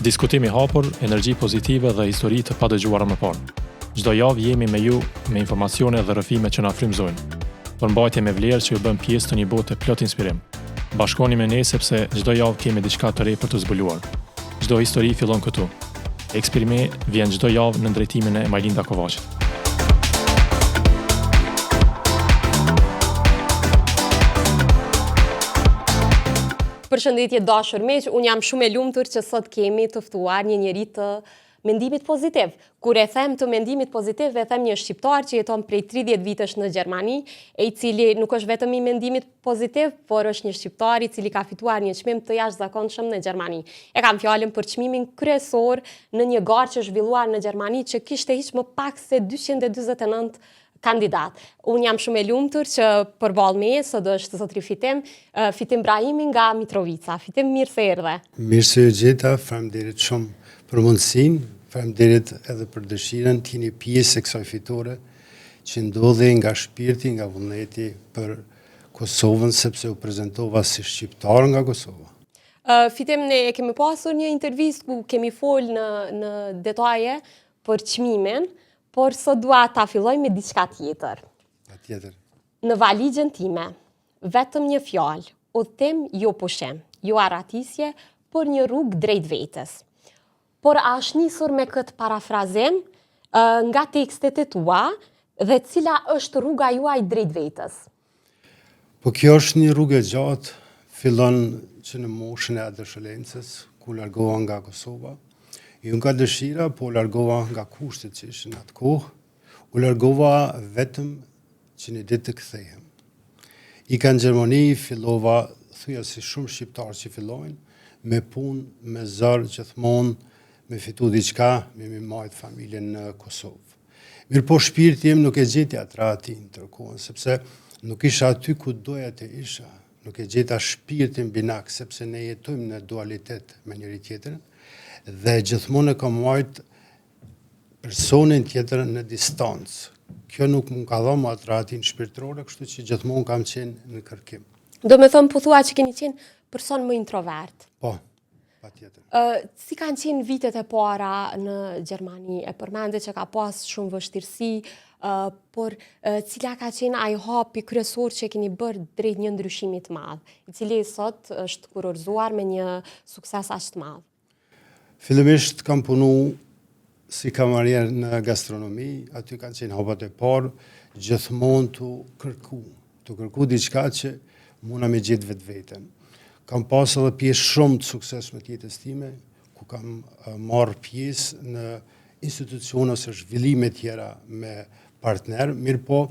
Diskutimi hapur, energji pozitive dhe histori të padëgjuara më parë. Çdo javë jemi me ju me informacione dhe rrëfime që na frymëzojnë. Përmbajtje me vlerë që ju bën pjesë të një bote plot inspirim. Bashkoni me ne sepse çdo javë kemi diçka të re për të zbuluar. Çdo histori fillon këtu. Eksperime vjen çdo javë në drejtimin e Majlinda Kovaçit. Përshëndetje dashur miq, unë jam shumë e lumtur që sot kemi të ftuar një njeri të mendimit pozitiv. Kur e them të mendimit pozitiv, e them një shqiptar që jeton prej 30 vitesh në Gjermani, e i cili nuk është vetëm i mendimit pozitiv, por është një shqiptar i cili ka fituar një çmim të jashtëzakonshëm në Gjermani. E kam fjalën për çmimin kryesor në një garë që është zhvilluar në Gjermani që kishte hiç më pak se 249 kandidat. Unë jam shumë e lumtur që përballë meje sot është zotri Fitim Brahimi nga Mitrovica. Fitim, mirë se erdhe. Mirë se u gjeta, faleminderit shumë për mundësinë, faleminderit edhe për dëshirën të jeni pjesë e kësaj fitore që ndodhi nga shpirti, nga vullneti për Kosovën, sepse u prezantova si shqiptar nga Kosova. Fitim, ne kemi pasur një intervistë ku kemi folë në detaje për çmimin, por sot dua ta filloj me diçka tjetër. Patjetër. Në valigjen time, vetëm një fjalë, udhtim jo pushim, jo arratisje, por një rrugë drejt vetes. Por a është nisur me këtë parafrazim nga tekstet e tua dhe cila është rruga juaj drejt vetes? Po kjo është një rrugë e gjatë, fillon që në moshën e adoleshencës, ku largova nga Kosova. Jo nga dëshira, po largova nga kushtet që ishin atë kohë, u largova vetëm që një ditë të kthehem. Ika në Gjermani, fillova, thuja si shumë shqiptarë që fillojnë, me punë, me zërë, gjithmonë, me fitu diçka, me majtë familjen në Kosovë. Mirë po shpirti jem nuk e gjeti atrati në tërkohën, sepse nuk isha aty ku doja të isha, nuk e gjeta shpirtin binak, sepse ne jetojmë në dualitet me njëri tjetërën, dhe gjithmonë e kam marrë personin tjetër në distancë. Kjo nuk më ka dhënë atratin shpirtërore, kështu që gjithmonë kam qenë në kërkim. Do me thëmë po thua që keni qenë person më introvert. Po, patjetër. Si kanë qenë vitet e para në Gjermani? E përmende që ka pas shumë vështirësi, por cila ka qenë ai hapi kryesor që keni bërë drejt një ndryshimi të madh, i cili sot është kurorzuar me një sukses aq të madh? Fillimisht kam punu si kamarier në gastronomi, aty kanë qenë hapat e parë, gjithmonë të kërku diçka që muna me gjithë vetë vetën. Kam pas edhe pjesë shumë të suksesshme të jetës time, ku kam marrë pjesë në institucione ose zhvillime tjera me partner, mirë po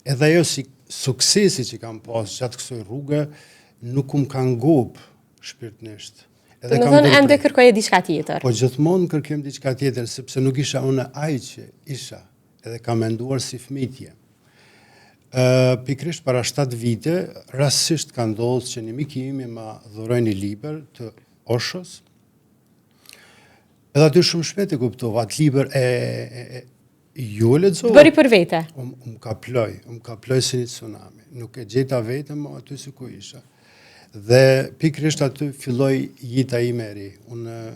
edhe ajo si suksesi që kam pas gjatë kësaj rruge nuk më kanë ngopë shpirtërisht. Të më thënë ende kërkoje diçka tjetër. Po gjithmonë kërkojm diçka tjetër, sepse nuk isha unë ai që isha, edhe kam menduar si fëmijë. Pikrisht para 7 vite, rastësisht ka ndodhur që një mik i imi ma dhuroi një libër të Oshos. Edhe aty shumë shpejt e kuptova, atë libër ju e lexova. Bëri për vete. Më ka ploj si një tsunami. Nuk e gjeta vetëm aty si ku isha. Dhe pikrisht aty filloi jeta ime e ri. Unë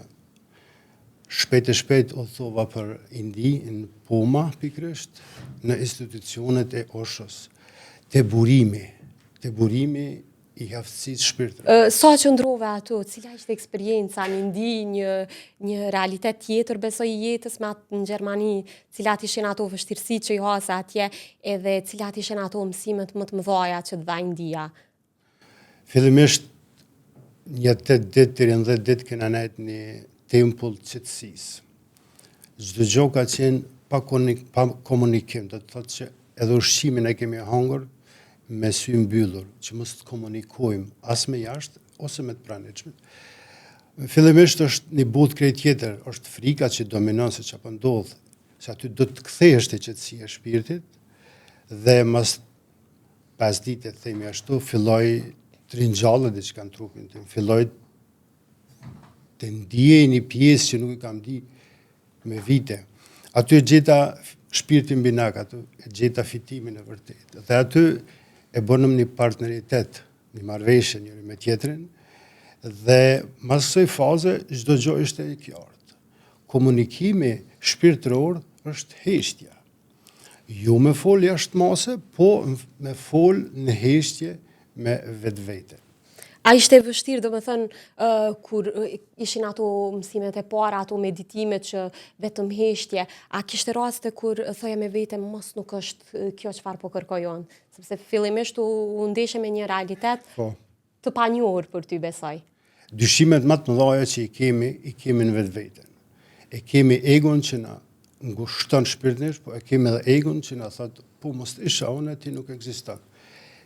shpejt u thova për Indi, në Puma, pikrisht, në institucionet e Oshos, te burimi i aftësisë shpirtërore. Sa që ndrove ato, cila ishte eksperienca në Indi, një realitet tjetër besoj i jetës me atë në Gjermani, cilat ishin ato vështirësi që i hase atje, edhe cilat ishin ato mësimet më të mëdha që të dha India? Fillimisht një 8 ditë deri në 10 ditë kena nejtë një tempull qetësisë. Çdo gjë ka qenë pa komunikim, do të thotë që edhe ushqimin e kemi hangër me sy mbyllur, që mos të komunikojmë as me jashtë ose me të pranishmit. Fillimisht është një botë krejt tjetër, është frika që dominon se çfarë ndodh, se aty do të kthehesh te qetësia e shpirtit dhe mas 5 ditë themi ashtu filloi të ringjallë diçka në trupin tim, filloi të ndjej një pjesë që nuk e kam di me vite. Aty e gjeta shpirtin binak, aty e gjeta fitimin e vërtet. Dhe aty e bënëm një partneritet, një marrëveshje njëri me tjetrin, Dhe mas kësaj faze, çdo gjë ishte e qartë. Komunikimi shpirtëror është heshtja. Jo me fol jashtë mase, po me fol në heshtje me vetvete. A ishte vështirë, do me thënë, kur ishin ato mësimet e para, ato meditimet që vetëm heshtje, a kishte raste kur thoja me vete, mos nuk është kjo çfarë po kërkojon? Sepse fillimisht u ndeshe me një realitet të panjohur për ty, besoj. Dyshimet më të mëdha që i kemi në vetveten. E kemi egon që na ngushton shpirtërisht, po e kemi edhe egon që na thotë, po mos isha unë, ti nuk ekziston.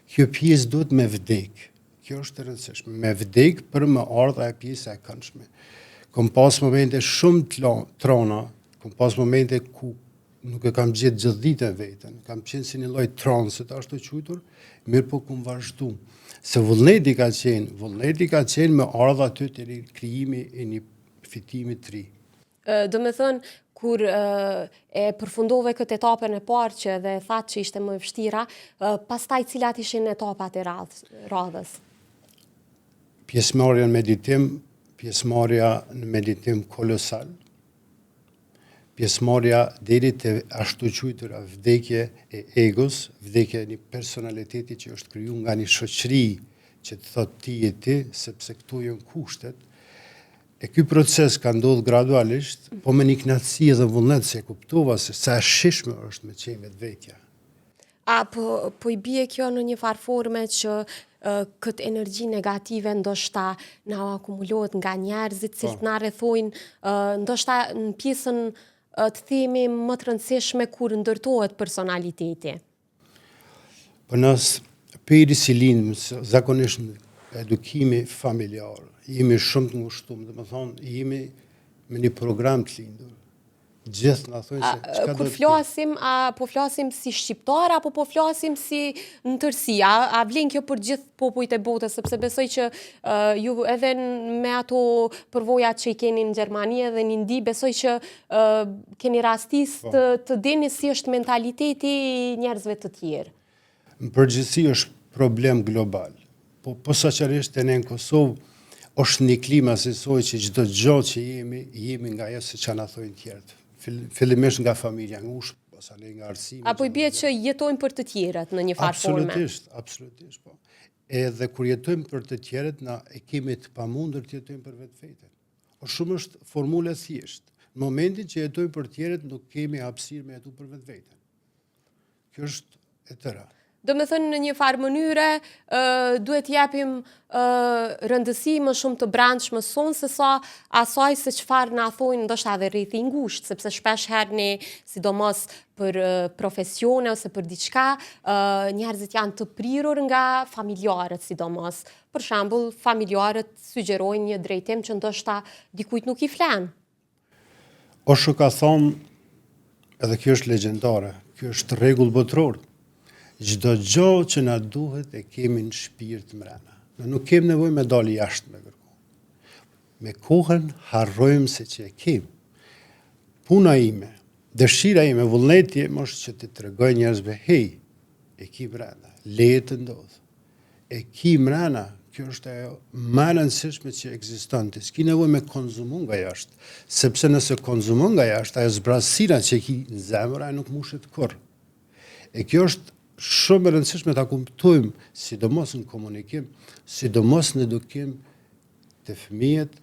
Kjo pjesë duhet me vdek. Kjo është e rëndësishme. Me vdek për më ardha e pjesa e këndshme. Kom pas momente shumë trona, kom pas momente ku nuk e kam gjetë gjithë ditën veten, kam qenë si një lloj transit ashtu quajtur, mirë po kum vazhdu. Se vullneti ka qenë me ardha aty të krijimi e një fitimi të ri. Do me thënë, kur e përfundove këtë etapën e parë që dhe thatë që ishte më e vështira, pastaj cilat ishin etapat e radhës? Pjesëmarrja në meditim kolosal, pjesëmarrja deri te ashtu quajtura vdekje e egos, vdekje e një personaliteti që është krijuar nga një shoqëri që të thotë ti e ti, sepse këtu janë kushtet. E ky proces ka ndodhur gradualisht, po me një kënaqësi dhe vullnet se kuptova se sa e shishme është me qenë vetvetja. Po i bie kjo në një farë forme që këtë energji negative ndoshta na akumulohet nga njerëzit cilët na rrethojnë, ndoshta në pjesën të themi më të rëndësishme kur ndërtohet personaliteti. Po peri si lindëm, zakonisht edukimi familjar, jemi shumë të ngushtuar, do të thonë, jemi me një program të lindur. Gjithë na thonë se çka do të flasim, po flasim si shqiptar apo po flasim si në tërësi? A vlen kjo për gjithë popujt e botës, sepse besoj që ju edhe me ato përvojat që i keni në Gjermani edhe në Indi, besoj që keni rastis të dini si është mentaliteti i njerëzve të tjerë. Në përgjithësi është problem global. Po posaçërisht ne në Kosovë është një klimë asaj që çdo gjë që jemi nga ajo se çka na thonë tjerët. Fillimisht nga familja, nga ushë, pastaj nga arsimi. Apo i bie që jetojmë për të tjerët në një farë forme. Absolutisht, po. Edhe kur jetojmë për të tjerët, na e kemi të pamundur të jetojmë për vetveten. Shumë është formula thjesht. Në momentin që jetojmë për të tjerët, nuk kemi hapësirë me jetu për vetveten. Kjo është e tëra. Do me thënë në një farë mënyre, duhet japim rëndësi më shumë të brendshme sonë se sa asaj se çfarë na thonë ndoshta edhe rreth i ngushtë, sepse shpesh herë ne, sidomos për profesione ose për diçka, njerëzit janë të prirur nga familjarët sidomos. Për shembull, familjarët sugjerojnë një drejtim që ndoshta dikujt nuk i flen. Osho ka thonë, edhe kjo është legjendare, kjo është rregull botror. Çdo gjë që na duhet e kemi në shpirt mrena. Ne nuk kemi nevojë me dalë jashtë me kërku. Me kohën harrojmë se që e kemi. Puna ime, dëshira ime, vullneti im është që të tregoj njerëzve, hey, e ki mrena, leje të ndodh. E ki mrena, kjo është ajo më e rëndësishme që ekziston. Ti s'ki nevojë me konzumu nga jashtë, sepse nëse konzumon nga jashtë, ajo zbrasira që e ki në zemër, ajo nuk mushet kurrë. E kjo është shumë e rëndësishme ta kuptojmë, sidomos në komunikim, sidomos në edukim të fëmijët,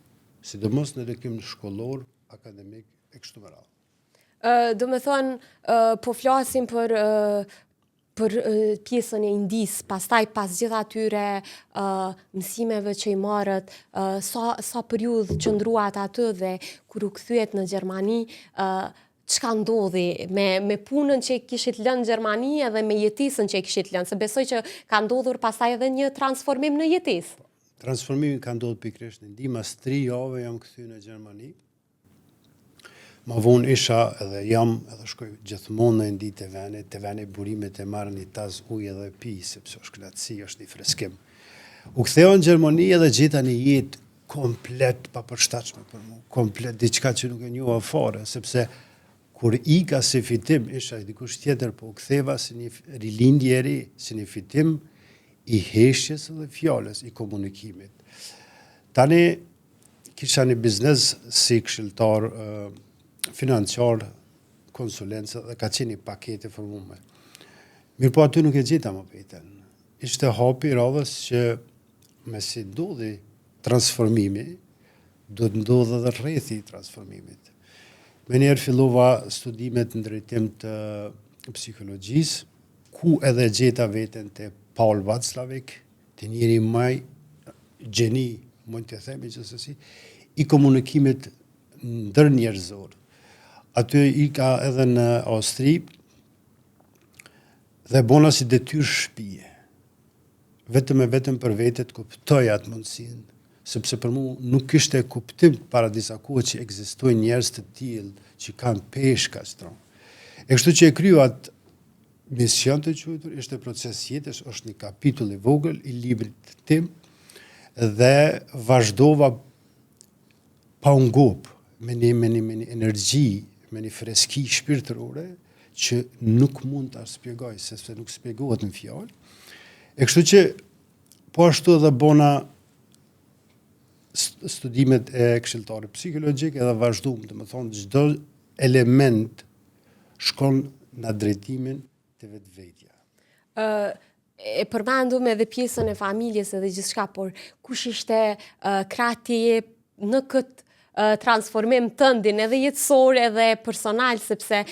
sidomos në edukim shkollor, akademik e kështu me radhë. Do me thonë, po flasim për pjesën e Indis, pastaj pas gjithë atyre mësimeve që i marrët, sa periudhë qëndruat aty dhe kur u kthyeet në Gjermani, çka ndodhi me punën që kishit lënë në Gjermani edhe me jetesën që kishit lënë, se besoj që ka ndodhur pastaj edhe një transformim në jetesë. Transformimi ka ndodhur pikërisht në Indi, mas 3 javë jam kthyer në Gjermani. Ma vonë isha edhe edhe shkoj gjithmonë në Indi të vene burimet e marrë një tas ujë edhe pi, sepse është kënaqësi, është një freskim. U ktheva në Gjermani edhe gjeta një jetë komplet papërshtatshme për mua, komplet diçka që nuk e njoha fare, sepse kur ika si fitim, isha dikush tjetër, po u ktheva si një rilindje e ri, si një fitim i heshtjes dhe fjalës, i komunikimit. Tani kisha një biznes si këshilltar financiar, konsulencë dhe ka qenë një pakete formume. Mirë po aty nuk e gjeta më pejten. Ishte hapi radhës që me si ndodhi transformimi, do të ndodhë dhe rrethi i transformimit. Me njerë fillova studimet në drejtim të psikologjisë, ku edhe gjeta veten të Paul Václavík, të njëri maj gjeni, mund të themi gjithsesi, i komunikimit ndër njerëzor. Aty i ka edhe në Austri dhe bona si detyrë shtëpie. Vetëm e vetëm për vetet kuptoj atë mundësinë, sepse për mu nuk ishte kuptim para disa kohë që ekzistojnë njerëz të tillë që kanë peshka strong. E kështu që e kryu atë mision të quajtur, ishte proces jetës, është një kapitull i vogël i librit tim dhe vazhdova pa u ngop me një energji, me një freski shpirtërore që nuk mund ta shpjegoj, sepse nuk shpjegohet në fjalë. E kështu që po ashtu edhe bona studimet e këshilltarit psikologjik edhe vazhdum, domethënë çdo element shkon në drejtimin të vetvetja. E përmendum edhe pjesën e familjes edhe gjithçka, por kush ishte krahti në këtë transformim tëndin edhe jetësor edhe personal, sepse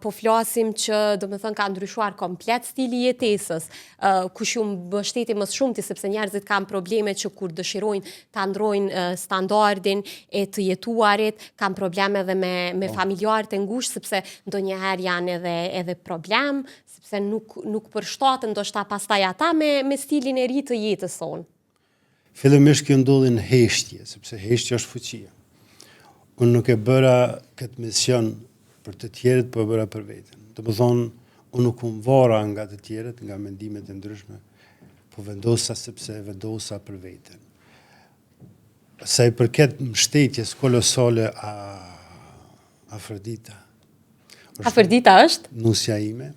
po flasim që domethënë ka ndryshuar komplet stili jetesës, kush ju mbështeti më shumti, sepse njerëzit kanë probleme që kur dëshirojnë ta ndrojnë standardin e të jetuarit, kanë probleme edhe me familjarët e ngushtë, sepse ndonjëherë janë edhe problem, sepse nuk përshtaten ndoshta pastaj ata me stilin e ri të jetës sonë. Fillimisht kjo ndodhi në heshtje, sepse heshtja është fuqia. Unë nuk e bëra këtë mision për të tjerët, po e bëra për veten. Domethënë, unë nuk vara nga të tjerët, nga mendimet e ndryshme, po vendosa sepse vendosa për veten. Sa i përket mbështetjes kolosale Afrodita. Afrodita është? Nusja ime.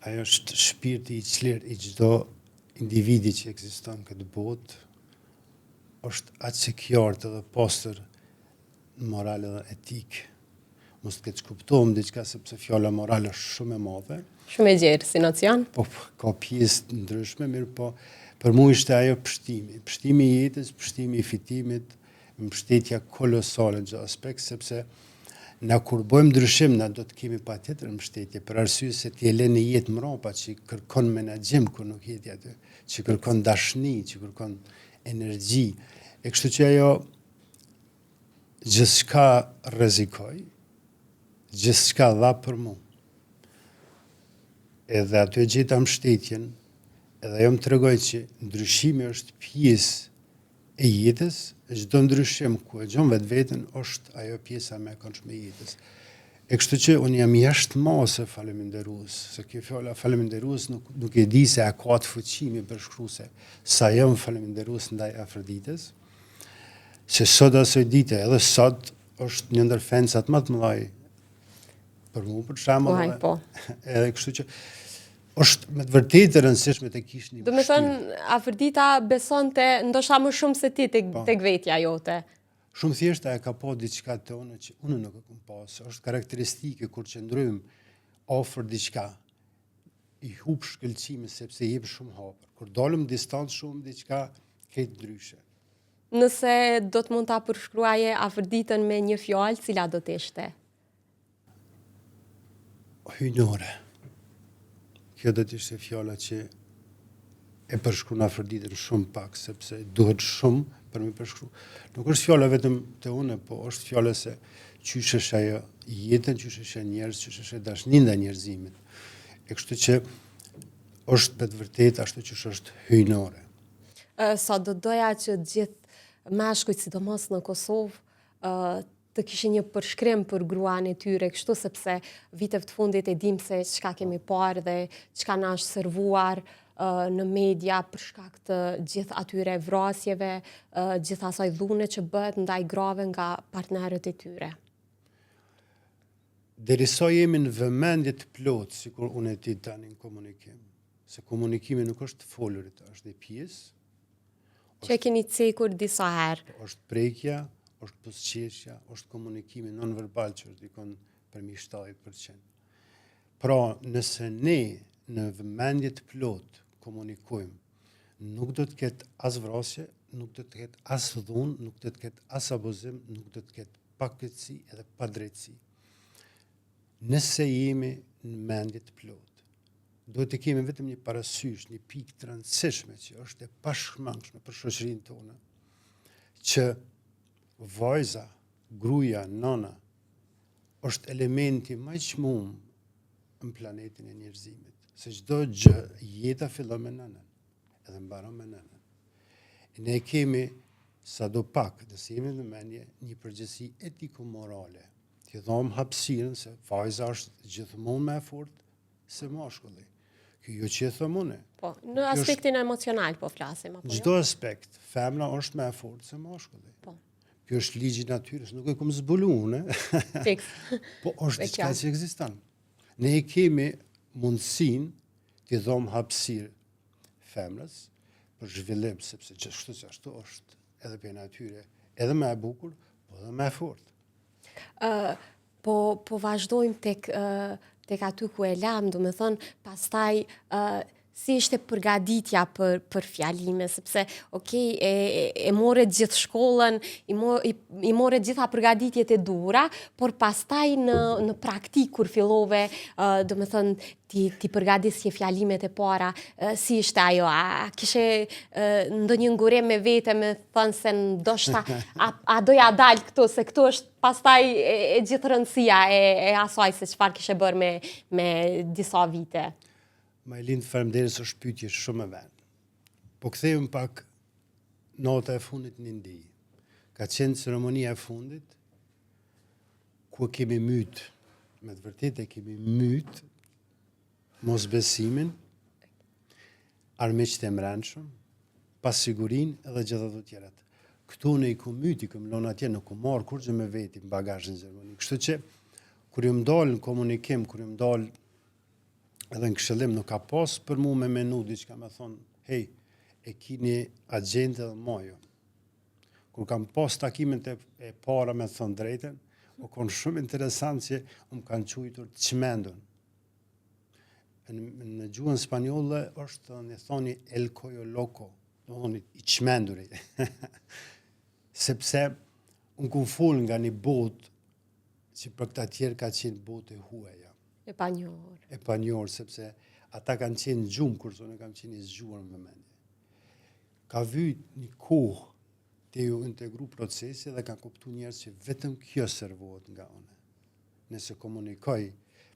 Ajo është shpirti i çlirt i çdo individi që ekziston në këtë botë. Është aq i qartë dhe pastër moral dhe etik. Mos të keq kuptohem diçka sepse fjala moral është shumë e madhe. Shumë e gjerë si nocion. Po ka pjesë të ndryshme, mirë po për mua ishte ajo pështimi. Pështimi i jetës, pështimi i fitimit, mbështetja kolosale në çdo aspekt, sepse na kur bëjmë ndryshim, na do të kemi patjetër mbështetje, për arsye se ti e lën në jetë mbrapa që kërkon menaxhim kur nuk jeti aty, që kërkon dashni, që kërkon energji. E kështu që ajo gjithçka rrezikoj, gjithçka dha për mua. Edhe aty gjeta mbështetjen, edhe ajo më tregoi që ndryshimi është pjesë e jetës, çdo ndryshim ku e gjon vetveten është ajo pjesa më e këndshme e jetës. E kështu që unë jam jashtëmase faleminderues, se kjo fjala faleminderues nuk e di se a ka të fuqimi përshkruese sa jam faleminderues ndaj Afroditës, se sot asoj dite, edhe sot është një ndër fensat më të mëdhaj për mua për shembull. Po. Edhe kështu që është me të vërtetë e rëndësishme të kish një. Do të thënë Afrodita besonte ndoshta më shumë se ti tek vetja jote. Shumë thjesht e ka pa diçka të unë që unë nuk e kam pas. Është karakteristike kur qëndrojmë afër diçka, i hub shkëlqimi sepse jep shumë hapur. Kur dalëm distancë shumë diçka keq ndryshe. Nëse do të mund ta përshkruaje Afroditën me një fjalë, cila do të ishte? Hyjnore. Kjo do të ishte fjala që e përshkruan Afroditën shumë pak, sepse duhet shumë për me përshkruar. Nuk është fjala vetëm te unë, po është fjala se qysh është ajo jetën, qysh është njerëz, qysh është dashnia ndaj njerëzimit. E kështu që është me të vërtetë ashtu që është hyjnore. Sa do doja që gjithë mashkujt, sidomos në Kosovë, të kishin një përshkrim për gruan e tyre, kështu sepse vitet të fundit e dim se çka kemi parë dhe çka na është servuar në media për shkak të gjithë atyre vrasjeve, gjithë asaj dhune që bëhet ndaj grave nga partnerët e tyre. Derisa jemi në vëmendje të plotë, sikur unë e ti tani në komunikim, se komunikimi nuk është folurit, është dhe pjesë, Që e keni cekur disa herë. është prekja, është pusqeshja, është komunikimi non-verbal që është dikon përmi 70%. Pra, nëse ne në vëmendje të plot komunikojmë, nuk do të ketë as vrasje, nuk do të ketë as dhunë, nuk do të ketë as abuzim, nuk do të ketë pakëtësi edhe padrejtësi. Nëse jemi në mendje të plot, do të kemi vetëm një parasysh, një pikë të rëndësishme që është e pashmangshme për shoqërinë tonë, që vajza, gruaja, nana është elementi më i çmuar në planetin e njerëzimit. Se çdo gjë, jeta fillon me nënën, edhe mbaron me nënën. Ne kemi sadopak, nëse jemi në mendje, një përgjegjësi etiko-morale. Të dhom hapësirën se vajza është gjithmonë më e fortë se mashkulli. Kjo jo që e thëmune. Po, në aspektin emocional po flasim, apo jo? Çdo aspekt, femra është më e fortë se mashkulli. Po. Kjo është ligji natyrës, nuk e kom zbulu unë. Fiks. Po është diçka që ekziston. Ne kemi mundësinë të dhom hapësirë femrës për zhvillim, sepse çështë që ashtu është edhe për natyre, edhe më e bukur, po edhe më e fortë. Po vazhdojmë tek aty ku e lam, do me thënë, pastaj si ishte përgatitja për fjalime, sepse, e more gjithë shkollën, i more gjitha përgatitjet e duhura, por pastaj në praktik, kur fillove, do me thënë, ti përgatitje fjalimet e para, si ishte ajo? A kishe ndonjë ngurim me vete me thënë se ndoshta, a doja dalë këtu, se këtu është pastaj e gjithë rëndësia e asaj se çfarë kishe bërë me disa vite? Majlin, faleminderit, është pyetje shumë e vet. Po kthehemi pak nota e fundit në Indi. Ka qenë ceremonia e fundit ku kemi myt, me të vërtetë kemi myt mosbesimin, armiqtë e mbrëmshëm, pasigurinë edhe gjithë ato tjerat. Këtu ne i kumyti, këm lënë atje, nuk u marr kurrë me veti në bagazhin gjermanik. Kështu që kur ju ndal në komunikim, kur ju ndal edhe në këshillim, nuk ka pas për mu me menu diçka me thonë, hej, e kini agente dhe mojo. Kur kam pas takimin e para me thonë drejten, u konë shumë interesant që më kanë quajtur të çmendur. Në gjuhën spanjolle është një thoni el coyo loco, do thoni i çmenduri. Sepse unë kun fol nga një botë që për këta tjerë ka qenë botë e huaja. E panjohur. E panjohur, sepse ata kanë qenë gjumë, kurse unë kam qenë i zgjuar në vëmendje. Ka vyt një kohë të ju integru procesi dhe kanë kuptu njerëz që vetëm kjo servohet nga unë. Nëse komunikoj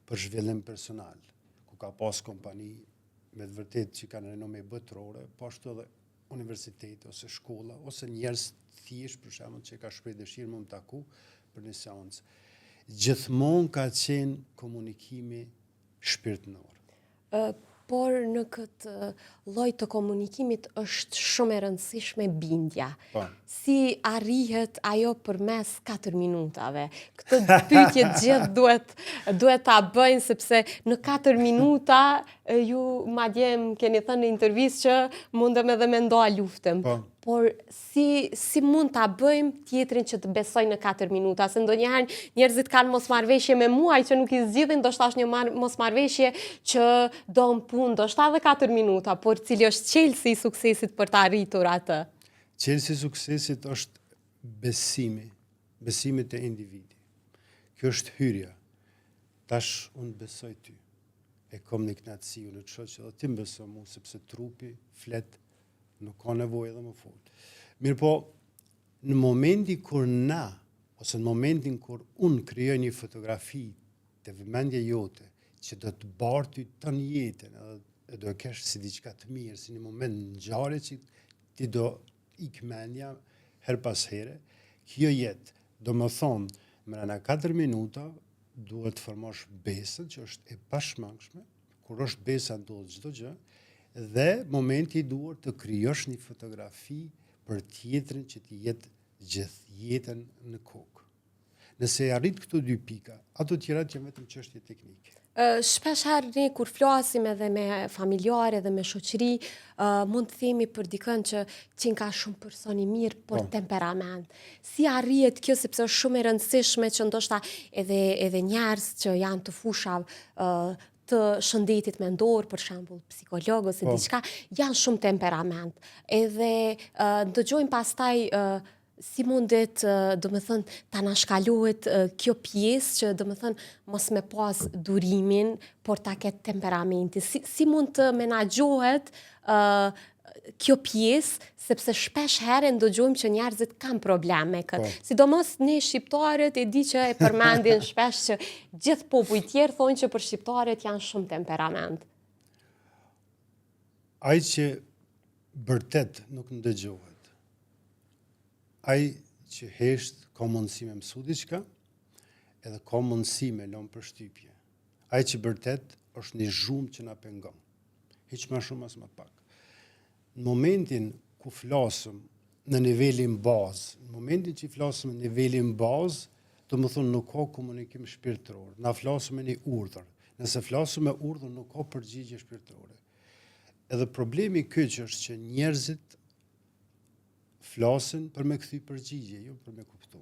për zhvillim personal, ku ka pas kompani me të vërtet që kanë renome botërore, po ashtu edhe universitete ose shkolla, ose njerëz thjesht për shembull që ka shpreh dëshirë më taku për një seancë. Gjithmonë ka qenë komunikimi shpirtënor. Por në këtë lloj të komunikimit është shumë e rëndësishme bindja. Si arrihet ajo përmes 4 minutave? Këtë pyetje gjithë duhet ta bëjnë, sepse në 4 minuta ju madje më keni thënë në intervistë që mundem edhe me ndoa luftëm. Por si mund ta bëjmë tjetrin që të besoj në 4 minuta? Se ndonjëherë njerëzit kanë mosmarrveshje me muaj që nuk i zgjidhin, ndoshta është një mosmarrveshje që do në punë, ndoshta edhe 4 minuta, por cili është çelësi i suksesit për të arritur atë? Çelësi i suksesit është besimi te individi. Kjo është hyrja. Tash unë besoj ty. E kom një knatësi, unë të shoh që edhe ti më beso mu, sepse trupi flet, nuk ka nevojë edhe më fort. Mirë po, në momentin kur ose në momentin kur unë krijoj një fotografi të vëmendje jote, që do të bartë të në jetën, edhe do e kesh si diçka të mirë, si një moment në ngjarje që ti do ikë mendja her pas here, kjo jetë, do më thonë, mrena 4 minuta, duhet të formosh besën, që është e pashmangshme, kur është besa ndodh çdo gjë, dhe momenti i duhet të krijosh një fotografi për tjetrin që të jetë gjithë jetën në kokë. Nëse e arrit këto 2 pika, ato tjerat janë vetëm çështje teknike. Shpesh herë ne kur flasim edhe me familjarë edhe me shoqëri, mund të themi për dikën që ka shumë person i mirë, por temperament. Si arrihet kjo, sepse është shumë e rëndësishme që ndoshta edhe njerëz që janë të fushave të shëndetit mendor, për shembull psikolog ose diçka, janë shumë temperament. Edhe dëgjojmë pastaj si mundet, ta nashkalohet kjo pjesë që mos me pas durimin, por ta ketë temperamenti. Si mund të menaxhohet kjo pjesë, sepse shpesh herë ndëgjojmë që njerëzit kanë probleme me këtë. Sidomos ne shqiptarët e di që e përmendin shpesh që gjithë popujt tjerë thonë që për shqiptarët janë shumë temperament. Ai që vërtet nuk ndëgjohet, ai që hesht ka mundësi me mësu diçka, edhe ka mundësi me lënë përshtypje. Ai që vërtet është një zhurmë që na pengon. Hiç më shumë as më pak. Në momentin ku flasëm në nivelin bazë, në momentin që flasëm në nivelin bazë, do më thonë nuk ka komunikim shpirtëror. Na flasëm me një urdhër. Nëse flasëm me urdhër, nuk ka përgjigje shpirtërore. Edhe problemi kyç është që njerëzit flasin për me kthy përgjigje, jo për me kuptu.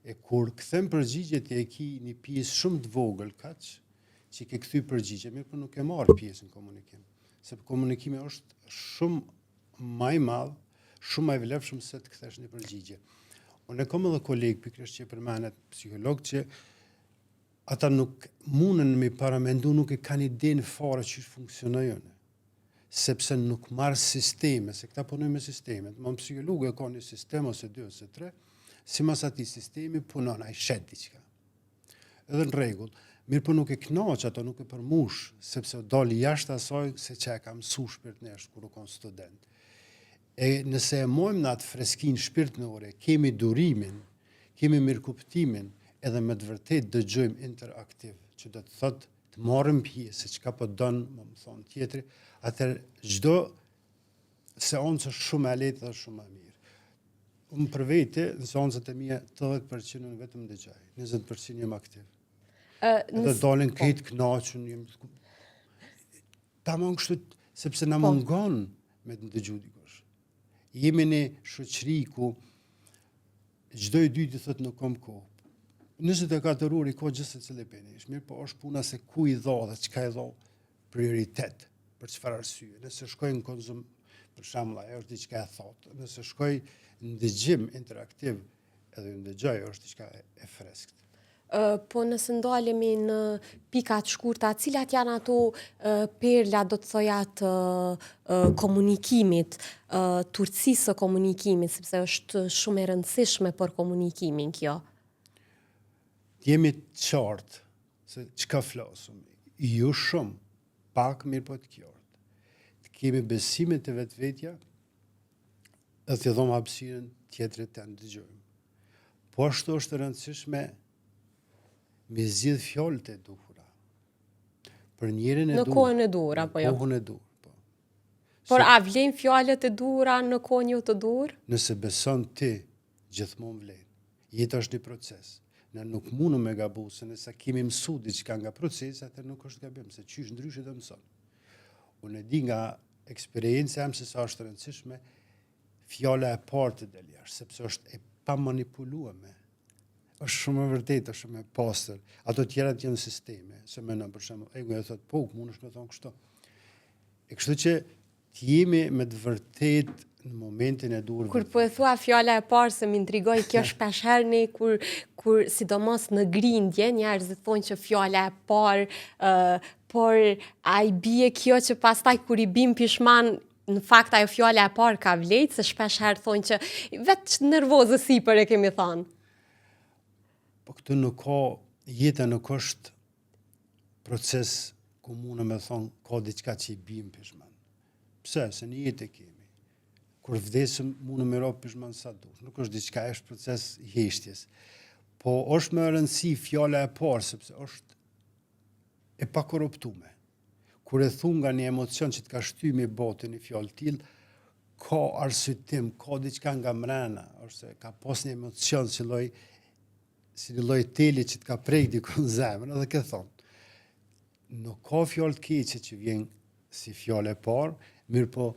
E kur kthem përgjigjet e ki një pjesë shumë të vogël kaq, që ke kthy përgjigje, mirë për nuk e marr pjesën komunikim. Sepse komunikimi është shumë më i madh, shumë më i vlefshëm se të kthesh një përgjigje. Unë kam edhe kolegë pikërisht që përmendet psikolog që ata nuk mundën me paramendu, nuk e kanë idenë fare që funksionojnë. Sepse nuk marrë sisteme, se këta punojnë me sistemet. Më psikologu e ka një sistem ose 2 ose 3, si mas ati sistemi punon, a i shet diqka. Edhe në rregull, mirë po nuk e knaq, ato nuk e përmush, sepse dali jashtë asaj se që e ka mësu shpirtnesht kur u kon student. E nëse e mojmë në atë freskin shpirtnore, kemi durimin, kemi mirëkuptimin, edhe me të vërtet dëgjojmë interaktiv, që do të thotë të marrëm pjesë, se çka po don, më thonë tjetri, atëherë çdo seancë është shumë e lehtë dhe shumë e mirë. Unë për vete, në seancat e mia 80% vetëm dëgjoj, 20% jam aktiv. Edhe dalin këtë kënaqur, tamam kështu, sepse na mungon me të dëgjuar dikush. Jemi në shoqëri ku çdo i dyti thotë nuk kam kohë. 24 orë i ka gjithë secili penish, mirë, po është puna se ku i dha dhe çka i dha prioritet, për çfarë arsye. Nëse shkoj në konzum, për shembull, ajo është diçka e thotë. Nëse shkoj në dëgjim interaktiv, edhe ndëgjoj, është diçka e freskët. Po nëse ndalemi në pikat shkurta, cilat janë ato perla, do të thoja, të komunikimit, turtësisë së komunikimit, sepse është shumë e rëndësishme për komunikimin kjo. Jemi të qartë se çka flasëm, jo shumë, pak mirë po të qartë. Të kemi besimet e vetvetja, edhe të dhom hapësirën tjetrit të ndëgjojmë. Po ashtu është e rëndësishme me zgjidh fjalët e duhura. Për njërin e duhur. Në kohën e duhur, apo jo? Në kohën e duhur, po. Por a vlen fjalët e duhura në kohën jo të duhur? Nëse beson ti, gjithmonë vlen. Jeta është një proces. Ne nuk mundëm me gabu, se nëse kemi mësu diçka nga procesi, atë nuk është gabim, se qysh ndryshe do mëson. Unë e di nga eksperjenca jam se sa është rëndësishme fjala e parë të del jashtë, sepse është e pamanipulueme. Është shumë e vërtetë, është shumë e pastër. Ato tjerat janë sisteme, se mendon për shembull, ego e thot po, mundesh me thonë kështu. E kështu që të jemi me të vërtetë në momentin e duhur. Kur po e thua fjala e parë, se më intrigoi kjo shpesh herë ne kur sidomos në grindje njerëzit thonë që fjala e parë, por ai bie kjo që pastaj kur i bim pishman, në fakt ajo fjala e parë ka vlerë, se shpesh herë thonë që vetë nervozë sipër e kemi thënë. Po këtu nuk ka, jeta nuk është proces ku mundë me thonë ka diçka që i bim pishman. Pse? Se një jetë e kemi. Kur vdesim, mundë me ropë pishman sa dush. Nuk është diçka, është proces i heshtjes. Po është me rëndësi fjala e parë, sepse është e pakorruptume. Kur e thu nga një emocion që të ka shty me botën një fjallë tillë, ka arsytim, ka diçka nga mrena, ose ka pas një emocion që lloj si një lloj teli që të ka prejkë diku në zemrën, edhe ke thonë, nuk ka fjallë të keqe që vjen si fjallë e parë, mirë po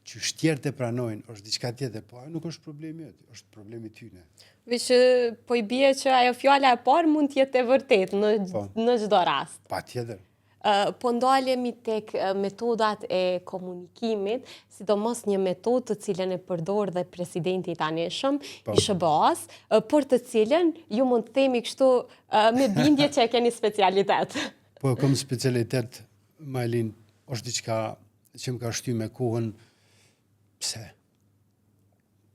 që shtjerë të pranojnë, është diçka tjetër, po ajo nuk është problemi jot, është problemi tyne. Veç po i bie që ajo fjala e parë mund të jetë e vërtet në çdo rast. Patjetër. Po ndalemi tek metodat e komunikimit, sidomos një metodë të cilën e përdor dhe presidenti i tanishëm i SBA-s, për të cilën ju mund të themi kështu me bindje që e keni specialitet. Po kam specialitet, Majlin, është diçka që më ka shty me kohën. Pse?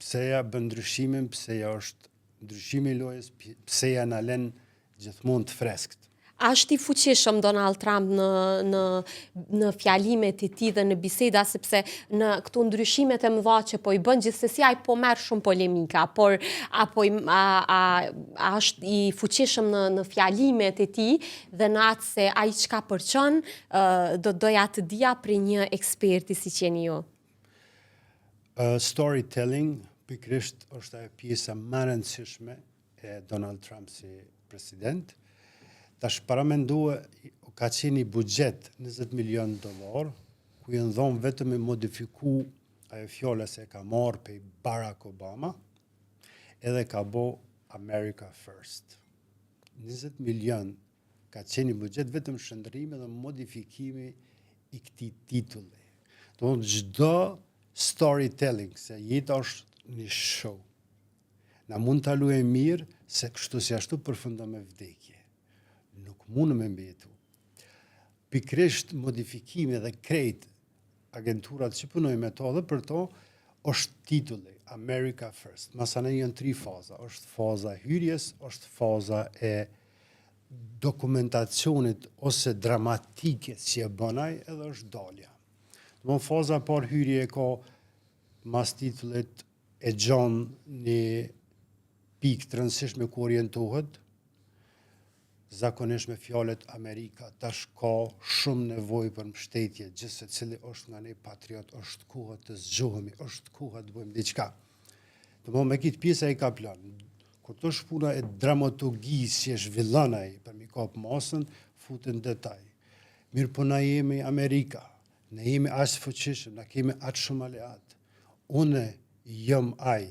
Pseja bën ndryshimin, pseja është ndryshimi i lojës, pseja na lën gjithmonë të freskët. A është i fuqishëm Donald Trump në fjalimet e tij dhe në biseda, sepse në këto ndryshimet e mëdha që po i bën gjithsesi ai po merr shumë polemika, por a është i fuqishëm në fjalimet e tij dhe në atë se ai çka përçon, doja të dija për një eksperti si qeni ju. Storytelling pikërisht është ajo pjesa më e rëndësishme e Donald Trump si president. Tash paramendua ka qenë një buxhet $20 milion, ku janë dhonë vetëm me modifiku ajo fjala se ka marrë pe Barack Obama, edhe ka bo America First. 20 milion ka qenë një buxhet vetëm shndërrimi dhe modifikimi i këtij titulli. Do çdo storytelling, se jeta është një show. Na mund ta luajmë mirë, se kështu si ashtu përfundon me vdekje. Nuk mund me mbetu. Pikrisht modifikimi dhe krejt agenturat që punojnë me to dhe për to, është titulli America First. Masane janë 3 faza. Është faza hyrjes, është faza e dokumentacionit ose dramatike që e bënaj, edhe është dalja. Në faza par hyrje e ka mas titullit e gjon një pikë të rëndësishme ku orientohet, zakonisht me fjalët Amerika, tash ka shumë nevojë për mbështetje, gjithë se cili është nga ne patriot, është koha të zgjohemi, është koha të bëjmë diçka. Do me këtë pjesa i ka plan. Kur të është puna e dramaturgjisë që e zhvillon ai për mi kap masën, futen detaj. Mirë po na jemi Amerika, ne jemi aq fuqishëm, na kemi aq shumë aleat. Unë jam ai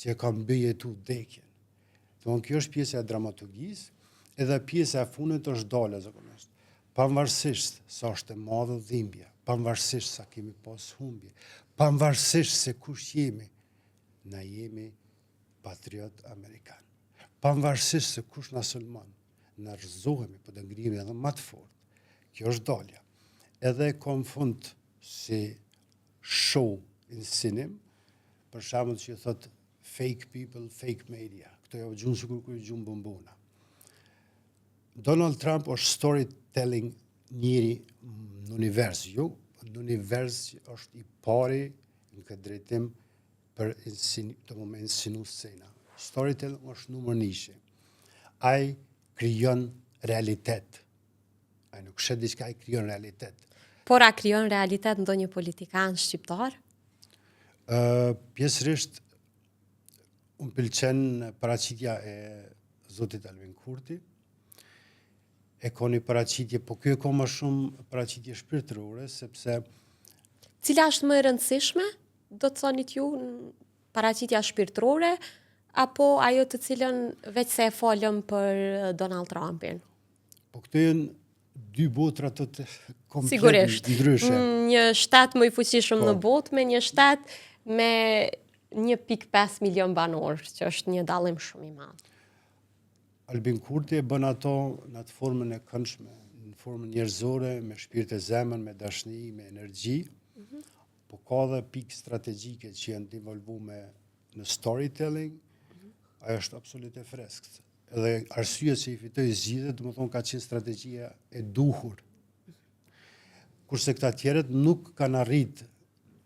që kam bëjetu vdekjen. Kjo është pjesa e dramaturgjisë, edhe pjesa e fundit është dalja zakonisht. Pavarësisht sa është e madhe dhimbja, pavarësisht sa kemi pas humbje, pavarësisht se kush jemi, na jemi patriot amerikan. Pavarësisht se kush na sulmon, na rrëzohemi për të ngrihemi edhe më të fortë. Kjo është dalja. Edhe kom fund si show in cinema, për shembull që thot fake people, fake media. Këto jo gjunë sikur kur gjunë bombona. Donald Trump është storytelling njëri në univers, jo, në univers që është i pari në këtë drejtim për të moment insinu scena. Storytelling është numër 1. Ai krijon realitet. Ai nuk shet diçka, ai krijon realitet. Por a krijon realitet ndonjë politikan shqiptar? Pjesërisht unë pëlqen paraqitja e zotit Albin Kurti, e ka një paraqitje, po kjo e ka më shumë paraqitje shpirtërore, sepse... Cila është më e rëndësishme, do të thonit ju, paraqitja shpirtërore, apo ajo të cilën veç se e folëm për Donald Trumpin? Po këto janë 2 botra të komplet ndryshe. Një shtat më i fuqishëm në botë me një shtat me 1.5 milion banor, që është një dallim shumë i madh. Albin Kurti e bën ato në atë formën e këndshme, në formën njerëzore, me shpirt e zemër, me dashni, me energji, po ka dhe pikë strategjike që janë involvuar në storytelling, ajo është absolut e freskët. Edhe arsye se i fitoi zgjidhjet, domethënë ka qenë strategjia e duhur. Kurse këta tjerët nuk kanë arrit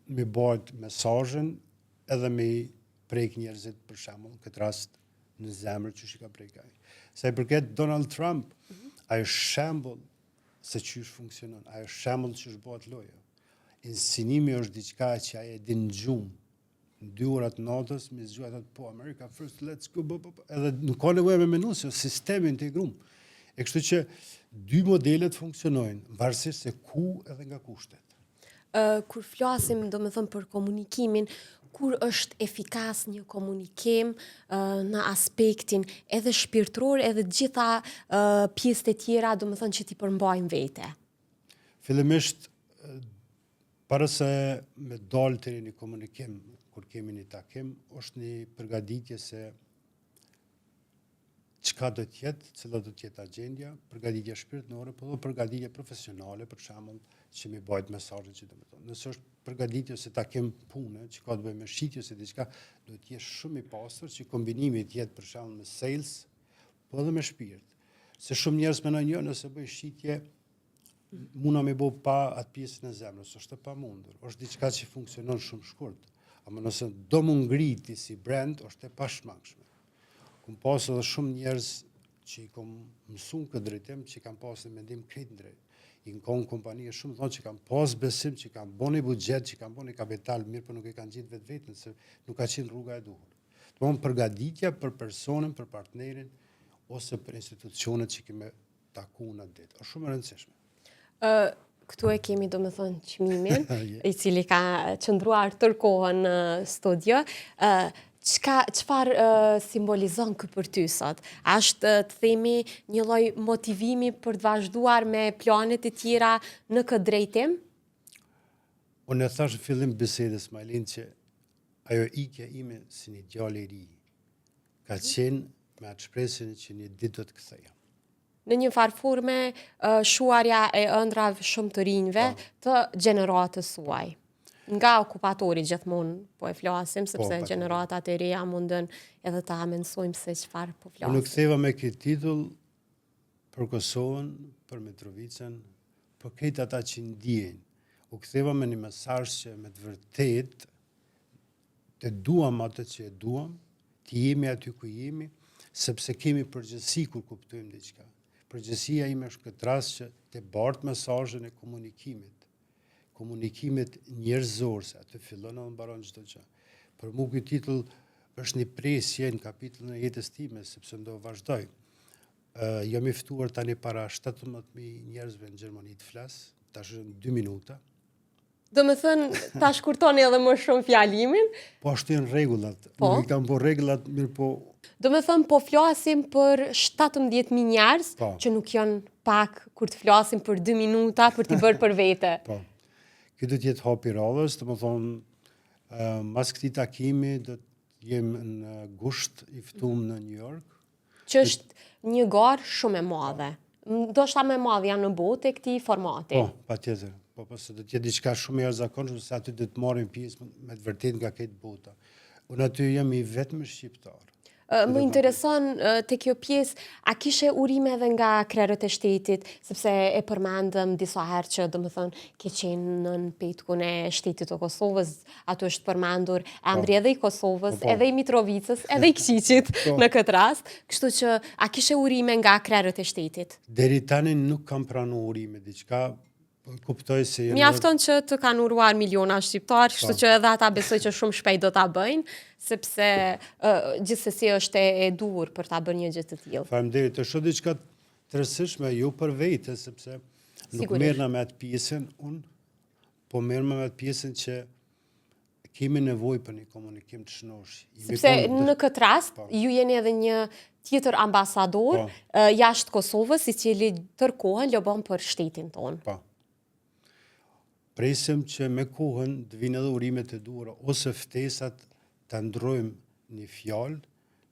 me bajt mesazhin edhe me prek njerëzit, për shembull, në këtë rast në zemër që ka prek ai. Sa i përket Donald Trump, ai është shembull se çysh funksionon, ai është shembull çysh bëhet loja. Inscenimi është diçka që ai e din gjumë, në 2 orat natës, me zgjuar atë po America First, let's go, edhe nuk ka nevojë me menu se sistemi integrum. E kështu që 2 modelet funksionojnë, varësisht se ku edhe nga kushtet. Kur flasim, do me thëmë, për komunikimin, kur është efikas një komunikim në aspektin edhe shpirtëror, edhe gjitha pjesët e tjera, do me thënë, që ti përmbajnë vete? Fillimisht, para se me dalë të një komunikim, kur kemi një takim, është një përgatitje se çka do të jetë, cila do të jetë agjendja, përgatitje shpirtërore, po edhe përgatitje profesionale, për shembull, që mi bëjt mesazhet që do të thonë. Nëse është përgatitje ose takim pune, që ka të bëjë me shitje ose diçka, do të jetë shumë i pastër, që kombinimi të jetë për shembull me sales, po edhe me shpirt. Se shumë njerëz mendojnë jo, nëse bëj shitje, muna me bo pa atë pjesën e zemrës, është e pamundur. Është diçka që funksionon shumë shkurt. Ama nëse do më ngriti si brand, është e pashmangshme. Kum pas edhe shumë njerëz që i kom mësuar këtë drejtim, që kanë pasur mendim krejt drejt. I kanë kompanie shumë thonë që kanë pas besim, që kanë bënë buxhet, që kanë bënë kapital mirë, por nuk e kanë gjetur vetveten se nuk ka qenë rruga e duhur. Domthonë përgatitja për personin, për partnerin ose për institucionet që kemi takuar në ditë. Është shumë e rëndësishme. Këtu e kemi, do me thënë, çmimin, i cili ka qëndruar tërë kohën në studio. Çfarë simbolizon kë për ty sot? Është të themi një lloj motivimi për të vazhduar me planet e tjera në këtë drejtim? Unë e thash në fillim bisedës, Majlin, që ajo ikja ime si një djalë i ri ka qenë me atë shpresën që një ditë do të kthehem. Në një farë forme, shuarja e ëndrave shumë të rinjve të gjeneratës suaj. Nga okupatori gjithmonë po e flasim, sepse gjeneratat e reja mundën edhe ta mençojmë se çfarë po flasim. Unë ktheva me këtë titull për Kosovën, për Mitrovicën, për këtë ata që ndjejnë. U ktheva me një mesazh që me të vërtet të duam atë që e duam, të jemi aty ku jemi, sepse kemi përgjegjësi kur kuptojmë diçka. Përgjegjësia ime është këtë rast që të bartë mesazhin e komunikimit njerëzor, se atë fillon edhe mbaron çdo gjë. Për mua ky titull është një presje në kapitullin e jetës time, sepse do vazhdoj. Jam i ftuar tani para 17.000 njerëzve në Gjermani të flas, tash në 2 minuta. Do me thënë, ta shkurtoni edhe më shumë fjalimin. Po ashtu janë rregullat. Nuk i kam po rregullat, mirë po. Do me thënë, po flasim për 17.000 njerëz, që nuk janë pak kur të flasim për 2 minuta për t'i bërë për vete. Po. Kjo do të jetë hapi radhës, do të thonë, mas këtij takimi do të jem në gusht i ftuar në New York. Që është një garë shumë e madhe. Ndoshta më e madhe janë në botë e këtij formati. Po, patjetër. Po se do të jetë diçka shumë e jashtëzakonshme, se aty do të marrim pjesë me të vërtetë nga këtë bota. Unë aty jam i vetëm shqiptar. Më intereson te kjo pjesë, a kishe urime edhe nga krerët e shtetit, sepse e përmendëm disa herë që do të thonë ke qenë në petkun e shtetit të Kosovës, ato është përmendur emri edhe i Kosovës, edhe i Mitrovicës, edhe i Kqiqit në këtë rast, kështu që a kishe urime nga krerët e shtetit? Deri tani nuk kam pranuar urime diçka. Kuptoj se mjafton që të kanë uruar miliona shqiptar, kështu që edhe ata besoj që shumë shpejt do ta bëjnë, sepse gjithsesi është e duhur për ta bërë një gjë të tillë. Faleminderit, është diçka të rëndësishme jo për vete, sepse nuk merrna me atë pjesën unë, po merrem me atë pjesën që kemi nevojë për një komunikim të shënosh. Sepse në këtë rast ju jeni edhe një tjetër ambasador jashtë Kosovës, i cili tërkohën lobon për shtetin tonë. Po. Presim që me kohën të vinë edhe urimet e duhura, ose ftesat të ndrojmë një fjalë,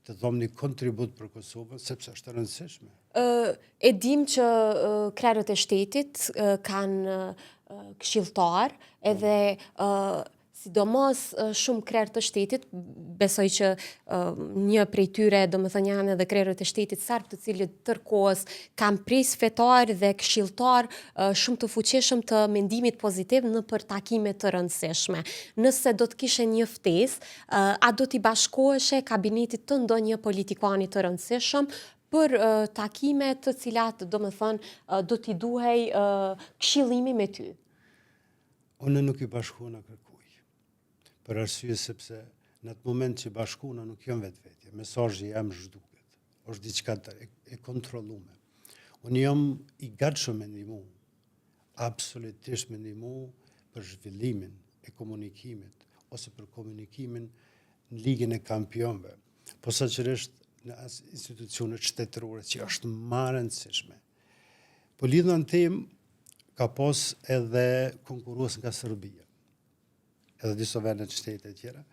të dhom një kontribut për Kosovën, sepse është e rëndësishme. E dim që krerët e shtetit kanë këshilltar, edhe sidomos shumë krerë të shtetit, besoj që një prej tyre, do më thënë janë edhe krerët e shtetit serb, të cilët tërkohës kanë pres fetar dhe këshilltar shumë të fuqishëm të mendimit pozitiv në për takime të rëndësishme. Nëse do të kishe një ftesë, a do t'i bashkoheshe kabinetit të ndonjë politikani të rëndësishëm për takime të cilat, do më thënë, do t'i duhej këshillimi me ty? Unë nuk i bashkohuna kërkuj. Për arsye sepse në atë moment që bashkuna nuk janë vetvetje, mesazhi jam zhduket, është diçka e kontrolluar. Unë jam i gatshëm me ndihmu, absolutisht me ndihmu për zhvillimin e komunikimit ose për komunikimin në ligën e kampionëve, posaçërisht në institucionet shtetërore që është më e rëndësishme. Po lidhën tem ka pas edhe konkurrues nga Serbia, edhe disa vende të shtete tjera.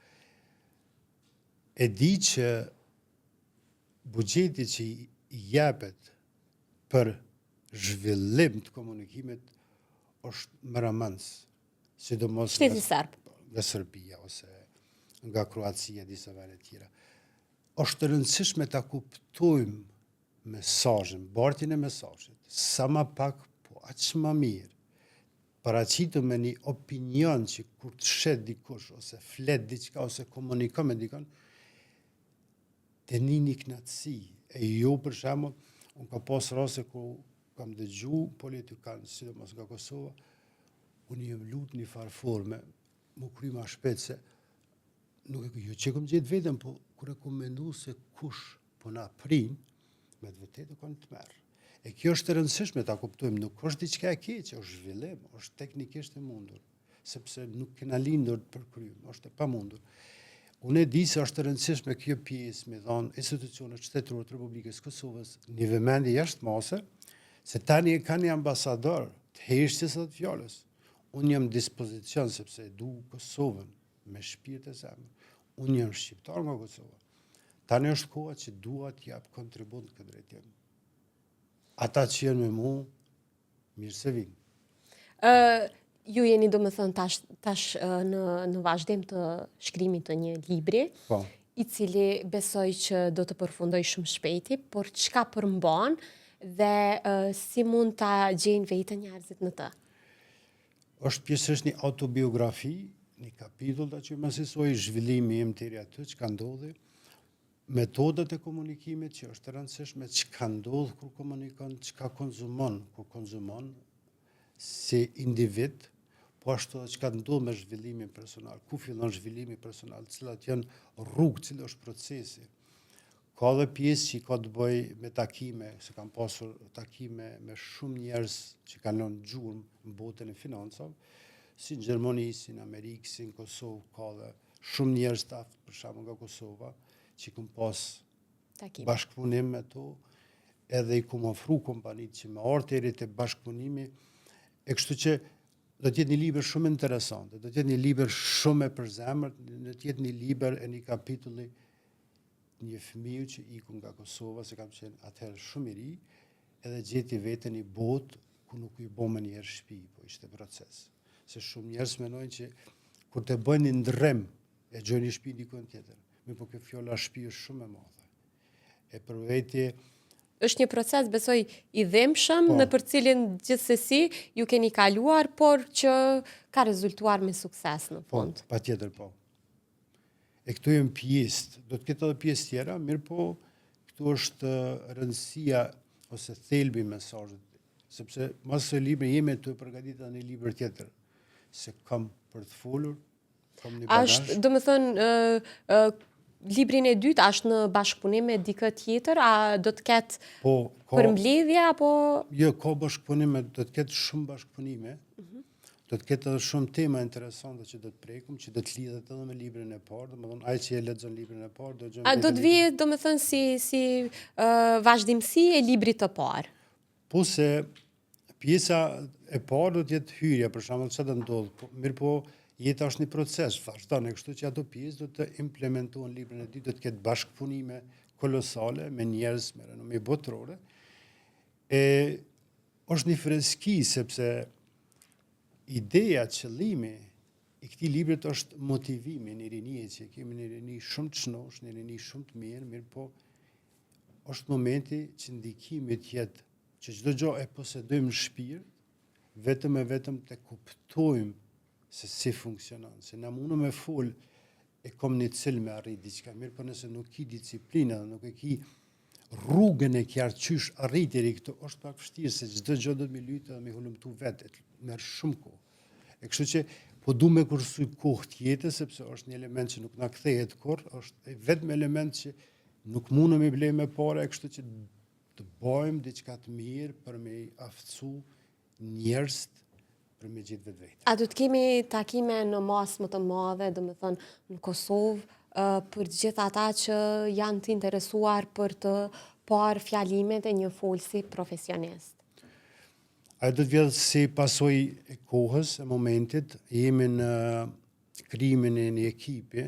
E di që buxheti që i jepet për zhvillim të komunikimit është mëramëns, sidomos Shteti serb. Nga Serbia ose nga Kroacia, disa vende tjera. Është rëndësishme ta kuptojmë mesazhin, bartjen e mesazhit, sa më pak, po aq më mirë. Paraqitëm me një opinion që kur të shet dikush, ose flet diçka, ose komunikon me dikon, të një knatësi. E jo, për shembull, unë ka pas raste ku kam dëgju politikanë, sidomos nga Kosova, unë jam lut një farë forme, mu kry ma shpejt se nuk e jo që kom gjetë vetëm, po kur e kom mendu se kush po na prim, me të vërtetë kanë të merë. E kjo është e rëndësishme ta kuptojmë, nuk është diçka e keqe, është zhvillim, është teknikisht e mundur, sepse nuk kena lindur për krym, është e pamundur. Unë e di se është e rëndësishme kjo pjesë, me dhanë institucionet shtetërore të Republikës Kosovës, një vëmendje jashtëmase, se tani e ka një ambasador të heshtjes së fjalës. Unë jam dispozicion sepse e du Kosovën me shpirt e zemër. Unë jam shqiptar nga Kosova. Tani është koha që dua të jap kontribut në këtë drejtim. Ata që janë me mu, mirë se vinë. Ju jeni do më thënë tash në vazhdim të shkrimit të një libri, Po. I cili besoj që do të përfundoj shumë shpejti, por çka përmban dhe si mund ta gjejnë vetën njerëzit në të? Është pjesërisht një autobiografi, një kapitull da që më sesoj zhvillimi im deri aty që ka ndodhi, metodat e komunikimit që është rëndësishme, që ka ndodhë kur komunikon, që ka konzumon kur konzumon, si individ, po ashtu dhe që ka ndodhë me zhvillimin personal, ku fillon zhvillimi personal, cilat janë rrugë, cilë është procesi. Ka dhe pjesë që ka të bëj me takime, se kam pasur takime me shumë njerëz që kanë lënë gjurmë në botën e financave, si në Gjermani, si në Amerikë, si në Kosovë, ka dhe shumë njerëz të aftë, për shembull nga Kosova, që kam pas bashkëpunim me to, edhe i kam ofru kompanitë që me ardhë të bashkëpunimi, e kështu që do të jetë një libër shumë interesant, do të jetë një libër shumë e përzemërt, do të jetë një libër e një kapitulli një fëmijë që iku nga Kosova, se kam qenë atëherë shumë i ri, edhe gjeti vetën i botë ku nuk i bo më njerë shtëpi, po ishte proces. Se shumë njerëz menojnë që kur të bëjnë një ndrrem e gjojnë një shtëpi dikon tjetër, me po kjo fjolla shtëpi është shumë e madhe. E për veti është një proces, besoj, i dhemshëm, në për cilin gjithsesi ju keni kaluar, por që ka rezultuar me sukses në fund. Po, patjetër po. E këtu jenë pjesë, do të ketë edhe pjesë tjera, mirë po, këtu është rëndësia ose thelbi i mesazhit, sepse mas së libri jemi të përgatitur një libër tjetër, se kam për të folur, kam një bagazh. Ashtë, do më thënë, librin e dytë është në bashkëpunim me dikë tjetër, a do të ketë përmbledhje, apo? Jo, ka bashkëpunime, do të ketë shumë bashkëpunime, do të ketë edhe shumë tema interesante që do të prekum, që do të lidhet edhe me librin e parë, domethënë ai që e lexon librin e parë do gjë. A do të vijë, domethënë, si vazhdimsi e librit të parë? Po se pjesa e parë do të jetë hyrja, për shembull, çfarë do ndodh, mirë po jeta është një proces, vazhdon, kështu që ato pjesë do të implementohen librin e dytë, do të ketë bashkëpunime kolosale me njerëz me renomë botërore. Është një freski sepse ideja, qëllimi i këtij librit është motivimi, një rinie që kemi një rini shumë të shnosh, një rini shumë të mirë po është momenti që ndikimi të jetë që çdo gjë e posedojmë në shpirt, vetëm e vetëm të kuptojmë se si funksionon, se na mundu me fol e kom një cilë me arrit diçka mirë, po nëse nuk ki disiplina, nuk e ki rrugën e qartë qysh arritjeri këto, është pak vështirë se çdo gjë do të më lytë dhe më hulumtu vetë, merr shumë kohë. E kështu që po du me kursuj kohë tjetër, sepse është një element që nuk na kthehet kurrë, është vetëm element që nuk mundëm i blej me pare, kështu që të bëjmë diçka të mirë për me i aftësu njerëz për me gjithë vetë. A do të kemi takime në masë më të madhe, do me thënë në Kosovë, për gjithë ata që janë të interesuar për të parë fjalimet e një folësi profesionist? Ajo do të vjetë si pasoj e kohës, e momentit, jemi në krijimin e një ekipi,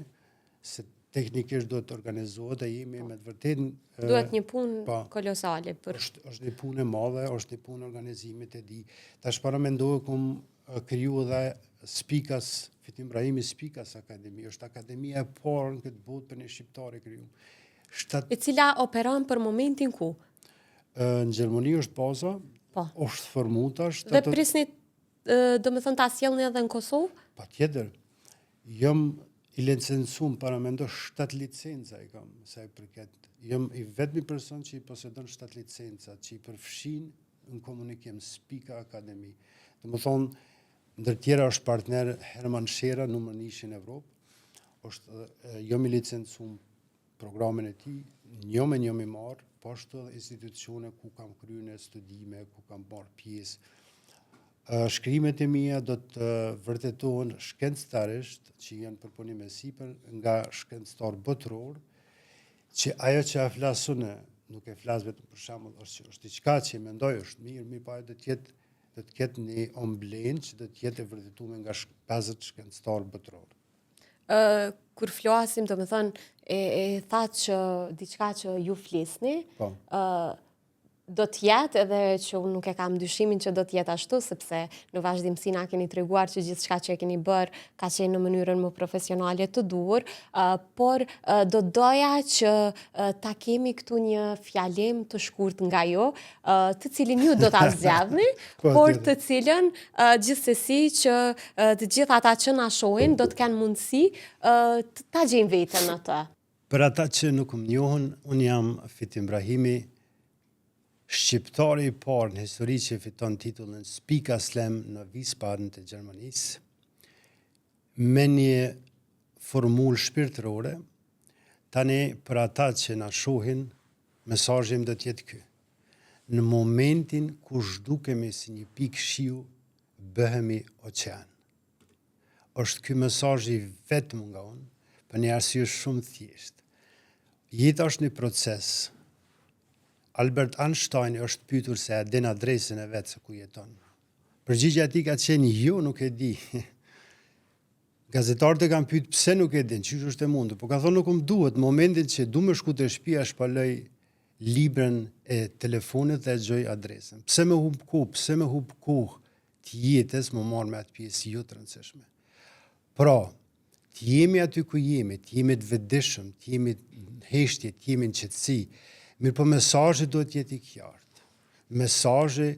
se teknikisht do të organizohet dhe jemi me të vërtetë duhet një punë kolosale për është një punë e madhe, është një punë organizimit e di. Tash para mendohet kum kriju edhe Spikas, Fitim Brahimi Spikas Akademi, është akademia e parë në këtë botë për një shqiptar e krijuar. E cila operon për momentin ku? Në Gjermani është baza, është formuta, dhe prisni do me thënë ta sjellni edhe në Kosovë? Patjetër. Jam i licencum para mendo 7 licenca i kam, sa i përket. Jam i vetmi person që i posedon 7 licenca, që i përfshin në komunikim Spika Akademi. Dhe më thonë, ndër tjera është partner Herman Shera, numër 1 në Evropë, jam i licencum programin e ti, njëm i marë, po ashtu edhe institucione ku kam kryer studime, ku kam marrë pjesë. Shkrimet e mia do të vërtetohen shkencëtarisht, që janë përpunim e sipër nga shkencëtar botror, që ajo që a flas unë, nuk e flas vetëm për shembull, është diçka që mendoj është mirë, pa do të ketë një omblen që do të jetë e vërtetuar nga 50 shkencëtar botror. Kur flasim, do me thënë, e tha që diçka që ju flisni, do të jetë edhe që unë nuk e kam dyshimin që do të jetë ashtu, sepse në vazhdimsi na keni treguar që gjithë shka që e keni bërë ka qenë në mënyrën më profesionale të duhur, por do doja që ta kemi këtu një fjalim të shkurt nga jo, të cilin ju do ta zgjidhni, por të cilën gjithsesi që të gjithë ata që na shohin do të kenë mundësi ta gjejnë veten atë. Për ata që nuk më njohën, unë jam Fitim Brahimi, shqiptari i parë në histori që fiton titullin Spika Slam në Wiesbaden të Gjermanisë, me një formulë shpirtërore. Tani për ata që na shohin, mesazhi im do të jetë ky. Në momentin ku zhdukemi si një pikë shiu, bëhemi oqean. Është ky mesazhi vetëm nga unë, për një arsye shumë thjeshtë. Jeta është një proces. Albert Einstein është pyetur se a din adresën e vetë se ku jeton. Përgjigjja e tij ka qenë jo, nuk e di. Gazetarët e kanë pyetur pse nuk e din, çish është e mundur, por ka thonë nuk më duhet, momentin që du me shku te shtëpia shpaloj librin e telefonit dhe gjoj adresën. Pse me hub kohë të jetës më marr me atë pjesë jo të rëndësishme. Pra, të jemi aty ku jemi, të jemi të vetëdijshëm, të jemi në heshtje, të jemi në qetësi. Mirë po mesazhi do të jetë i qartë. Mesazhi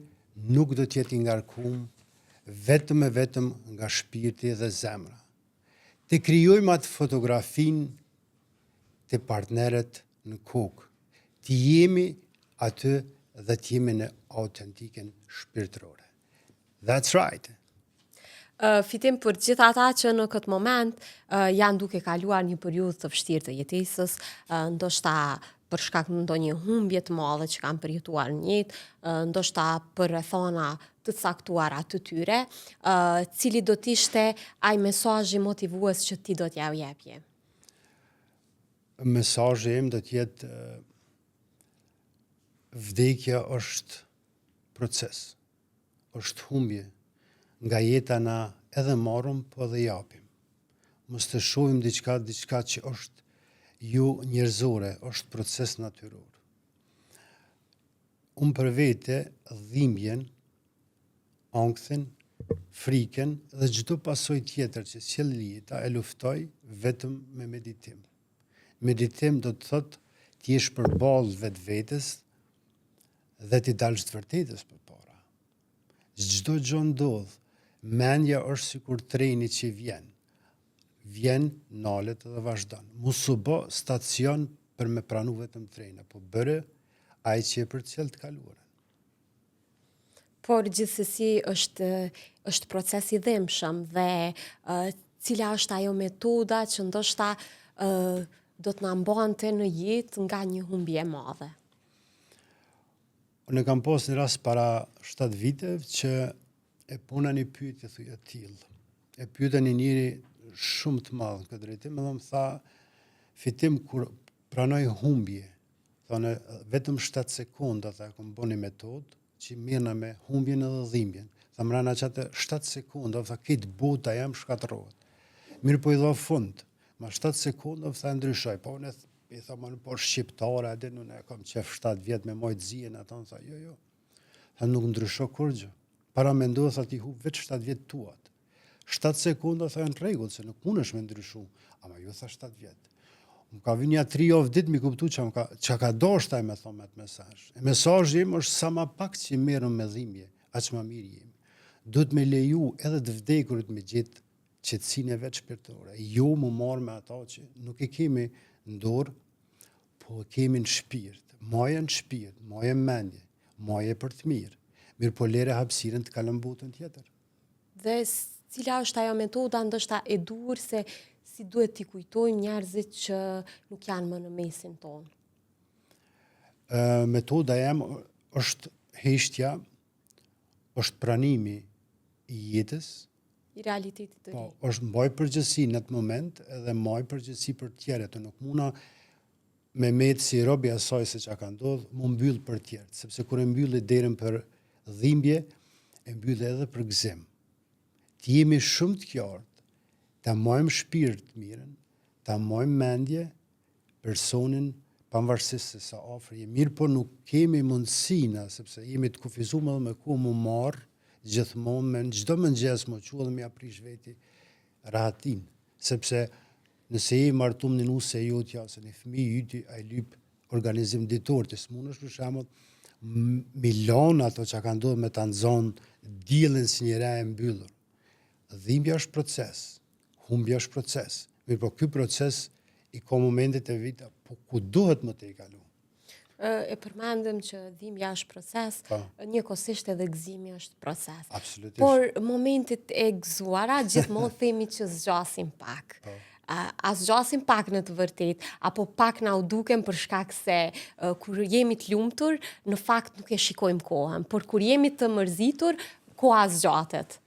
nuk do të jetë i ngarkuar, vetëm e vetëm nga shpirti dhe zemra. Të krijojmë atë fotografinë të partnerët në kokë. Të jemi aty dhe të jemi në autentiken shpirtërore. That's right. Fitim për gjithë ata që në këtë moment janë duke kaluar një periudhë të vështirë të jetesës, ndoshta për shkak në ndonjë humbje të madhe që kanë përjetuar në jetë, ndoshta për rrethana të caktuara të tyre, cili do të ishte ai mesazhi motivues që ti do t'ja jepje? Mesazhi im do të jetë vdekja është proces, është humbje. Nga jeta na edhe marrum, po edhe japim. Mos të shohim diçka që është jo njerëzore, është proces natyror. Unë për vete dhimbjen, ankthin, frikën dhe çdo pasojë tjetër që sjell jeta e luftoj vetëm me meditim. Meditim do të thotë të jesh përballë vetvetes dhe të dalësh të vërtetës përpara. Çdo gjë ndodh. Mendja është sikur treni që vjen, nalet dhe vazhdon. Mos u bë stacion për me pranu vetëm trena, po bëre ai që e përcjell të kaluarën. Por gjithsesi është proces i dhimbshëm dhe cila është ajo metoda që ndoshta do të na mbante në jetë nga një humbje e madhe. Unë kam pas një rast para 7 viteve që e puna një pyetje thuj e tillë. E pyeta një njëri shumë të madh këtë drejtim, edhe më tha, fitim kur pranoj humbje, thonë vetëm 7 sekonda tha kom bënë një metodë që mirëna me humbjen edhe dhimbjen. Tha mrena çatë 7 sekonda, tha këtë bota jam shkatërrohet. Mirë po i dha fund, ma 7 sekonda tha ndryshoj, po unë i tha më po shqiptare, edhe unë kam qef 7 vjet me mojt zien, ata tha jo. Tha nuk ndrysho kur gjë. Para mendoj tha ti hub vetë 7 vjet tuat. 7 sekonda tha në rregull se nuk mundesh me ndryshu, ama ju tha 7 vjet. Më ka vënë 3 javë ditë mi kuptu që ka dashtaj me thonë atë mesazh. E mesazhi im është sa ma pak që merrem me dhimbje, aq më mirë jemi. Duhet me leju edhe të vdekurit me gjetë qetësinë e vetë shpirtërore. Jo më marr me ata që nuk e kemi në dorë, po e kemi në shpirt. Maja në shpirt, maja në mendje, maja për të mirë. Mirë po lere hapësirën të kalën botën tjetër. Dhe cila është ajo metoda ndoshta e dur se si duhet t'i kujtojmë njerëzit që nuk janë më në mesin tonë? Metoda jam është heshtja, është pranimi i jetës, I realitetit të ri. po, është mbaj përgjësi në atë moment edhe mbaj përgjësi për tjerët. Të nuk muna me metë si robi asaj se që ka ndodhë, mu mbyllë për tjerët, sepse kur e mbylli derën për dhimbje, e mbylli edhe për gëzim. Të jemi shumë të qartë, ta mojmë shpirt mirën, ta mojmë mendje personin pavarësisht se sa afër jemi. Mirë po nuk kemi mundësina, sepse jemi të kufizuar edhe me ku mu marr gjithmonë me çdo mëngjes më quhet dhe më aprish veti rahatin, sepse nëse je martum në nuse jotja ose në fëmijë yti ai lyp organizim ditor të smunësh për shembull milon ato që ka ndodhur me ta nxon diellin si një re e mbyllur. Dhimbja është proces, humbja është proces. Mirë po ky proces i ka momentet e vita, po ku duhet më të i kalu? E përmendëm që dhimbja është proces, njëkohësisht edhe gëzimi është proces. Absolutisht. Por momentet e gëzuara gjithmonë themi që zgjasin pak. A zgjasin pak në të vërtet, apo pak na u duken për shkak se kur jemi të lumtur, në fakt nuk e shikojmë kohën, por kur jemi të mërzitur, koha zgjatet.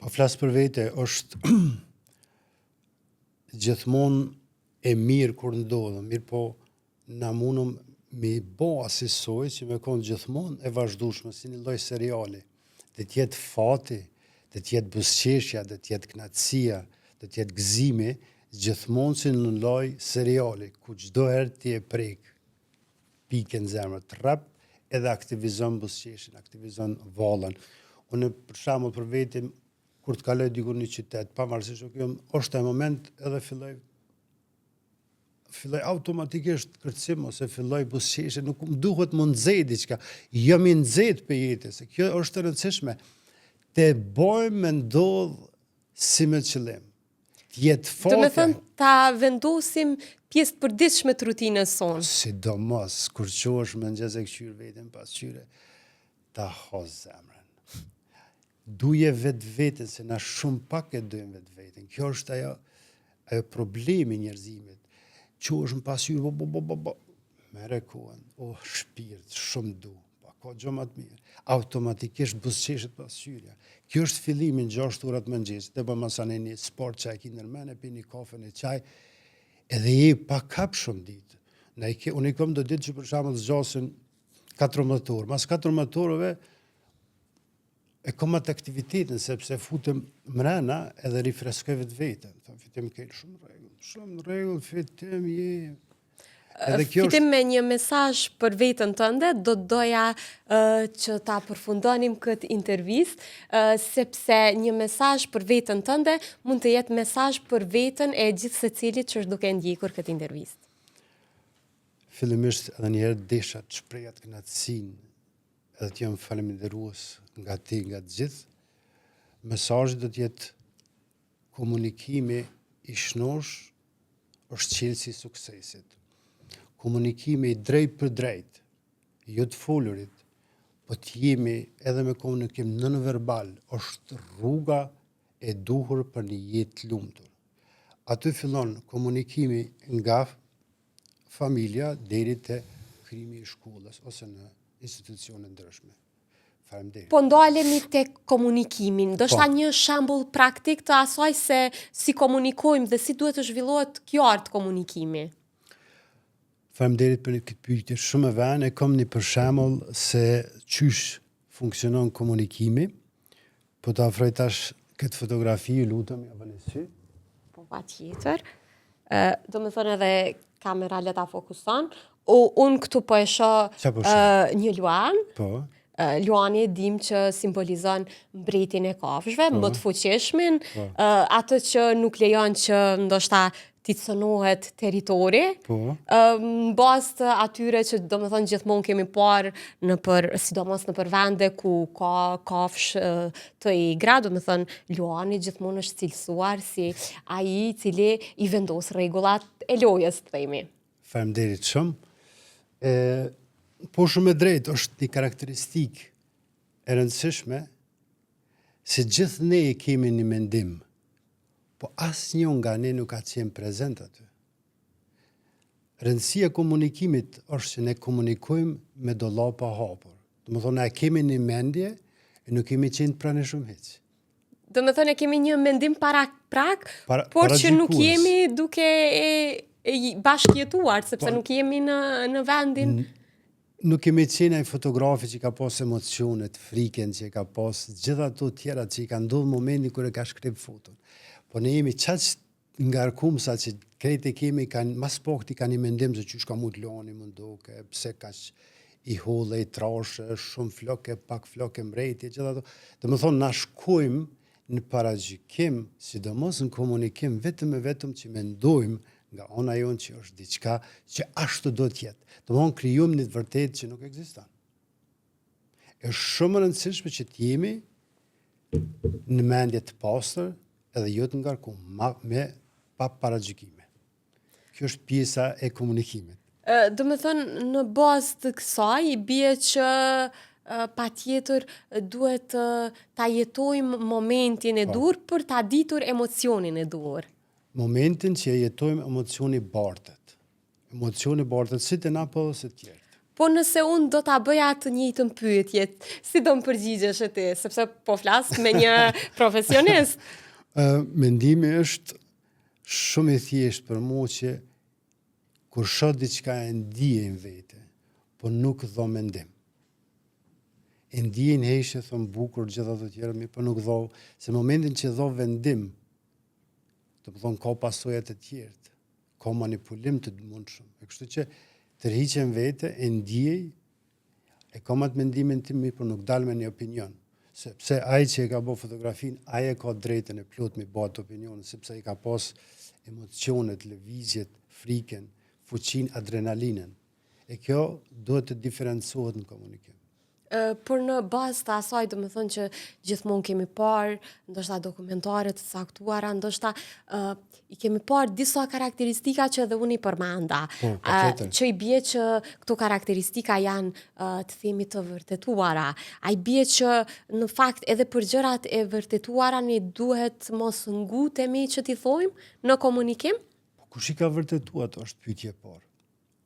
Po flas për vete, është gjithmonë e mirë kur ndodhë, mirë po na mundëm me bo asisoj që me konë gjithmonë e vazhdushme si një lloj seriali. Dhe tjetë fati, dhe tjetë buzëqeshja, dhe tjetë knatësia, dhe tjetë gëzimi, gjithmonë si një lloj seriali, ku çdo herë ti e prek pikën zemrë të rap, edhe aktivizon buzëqeshin, aktivizon vallën. Unë për shembull për vetim, kur të kaloj diku në qytet, pavarësisht është e moment edhe filloj automatikisht kërcim ose filloj buzëqeshje, nuk më duhet më nxej diçka. Jam i nxehtë për jetën, se kjo është e rëndësishme. Te bëjmë me ndodh si me qëllim. Jetë fate. Do me thënë ta vendosim pjesë të përditshme të rutinës sonë. Sidomos, kur qosh me mëngjes e këqyr veten pas qyre, ta hoz zemrën. Duje vetë-vetën, se na shumë pak e dujmë vetë-vetën. Kjo është ajo problemi njerëzimit. Qosh më pas qyre, me rekohen, shpirt, shumë du, ka gjë më të mirë. Automatikisht buzëqeshet pas qyrja. Kjo është fillimi në 6 urat mëngjesit, dhe për masane një sport që e ki nërmene, pi një kafe, një qaj, edhe je pa kap shumë ditë. Unë i kom do ditë që për shembull zgjasin 14 orë. Mas 14 orëve e kom atë aktivitetin, sepse futem mrena edhe rifreskoj vetë-vetën. Fitim kell shumë në rregull, fitim je. Fitim me një mesazh për veten tënde, do doja që ta përfundonim këtë intervistë, sepse një mesazh për veten tënde mund të jetë mesazh për veten e gjithë secilit që është duke ndjekur këtë intervistë. Fillimisht edhe një herë desha të shpreh atë kënaqësinë, edhe të jam falemiderues nga ti, nga të gjithë. Mesazhi do të jetë komunikimi i shnosh është qelësi i suksesit. Komunikimi i drejt për drejt, jo të folurit, po t'jemi edhe me komunikim nënverbal, është rruga e duhur për një jetë lumtur. Aty fillon komunikimi nga familja deri te krimi i shkollës ose në institucione ndryshme. Faleminderit. Po ndalemi tek komunikimin. Ndoshta një shembull praktik të asaj se si komunikojmë dhe si duhet të zhvillohet kjo art komunikimi. Faleminderit për këtë pyetje shumë e vënë. E kam një për shembull se qysh funksionon komunikimi. Po të afroj tash këtë fotografi, ju lutem, ja vëni sy. Po patjetër. Do me thënë edhe kamera le ta fokuson. Unë këtu po e shoh një luan. Po. Luani e dim që simbolizon mbretin e kafshëve, më të fuqishmin, atë që nuk lejon që ndoshta t'i cënohet territori. Në bazë të atyre që do me thënë gjithmonë kemi parë sidomos në për vende ku ka kafshë të egra, do me thënë luani gjithmonë është cilësuar si ai i cili i vendos rregullat e lojës, themi. Faleminderit shumë. Po shumë e drejtë është një karakteristikë e rëndësishme se gjithë ne kemi një mendim, po asnjë nga ne nuk ka qenë prezent aty. Rëndësia e komunikimit është që ne komunikojmë me dollapa hapur. Do të thonë ne kemi një mendje e nuk kemi qenë pranë shumë hiç. Do me thënë kemi një mendim por që nuk jemi duke e bashkëjetuar, sepse nuk jemi në vendin. Nuk kemi qenë ai fotografi që ka pas emocionet, frikën që ka pas, gjitha ato tjera që i ka ndodhur momentin kur e ka shkrip foton. Po ne jemi qaq ngarkum sa që krejt e kemi mas pakti kanë një mendim se qysh ka mund lani mundoke, pse kaq i holle, i trashë, shumë floke, pak floke mbreti, gjitha ato. Do me thonë na shkojmë në paragjykim, sidomos në komunikim vetëm që mendojmë nga ona jonë që është diçka që ashtu do t'jetë. Do më thonë krijojmë një të vërtetë që nuk ekziston. Është shumë rëndësishme që t'jemi në mendje të pastër edhe jo të ngarkuar, pa paragjykime. Kjo është pjesa e komunikimit. Do me thënë në bazë të kësaj i bie që patjetër duhet ta jetojmë momentin e dur për ta ditur emocionin e dur. Momentin që jetojmë emocioni bartët. Emocioni bartët si të na po se të tjerët. Po nëse unë do ta bëja të njëjtën pyetje, si do më përgjigjesh ti, sepse po flas me një profesionist. Mendimi është shumë i thjeshtë për mua që kur shoh diçka e ndije në vete, po nuk dho mendim. E ndije në heshe, thon bukur gjitha të tjera, po nuk dho, se momentin që dho vendim, të thonë ka pasojat e tjerët, ka manipulim të mundshëm. E kështu që tërhiqen vete, e ndjej, e kam atë mendimin tim, por nuk dal me një opinion. Sepse ai që e ka bërë fotografin, ai e ka drejtën e plot me bërë opinion, sepse i ka pas emocionet, lëvizjet, frikën, fuqinë, adrenalinën. E kjo duhet të diferencohet në komunikim. Por në bazë të asaj, do me thënë që gjithmonë kemi parë, ndoshta dokumentare të caktuara, ndoshta i kemi parë disa karakteristika që edhe unë i përmenda. Që i bie që këto karakteristika janë të themi të vërtetuara. A i bie që në fakt edhe për gjërat e vërtetuara ne duhet mos ngutemi që t'i thojmë në komunikim? Kush i ka vërtetuar ato është pyetje e parë.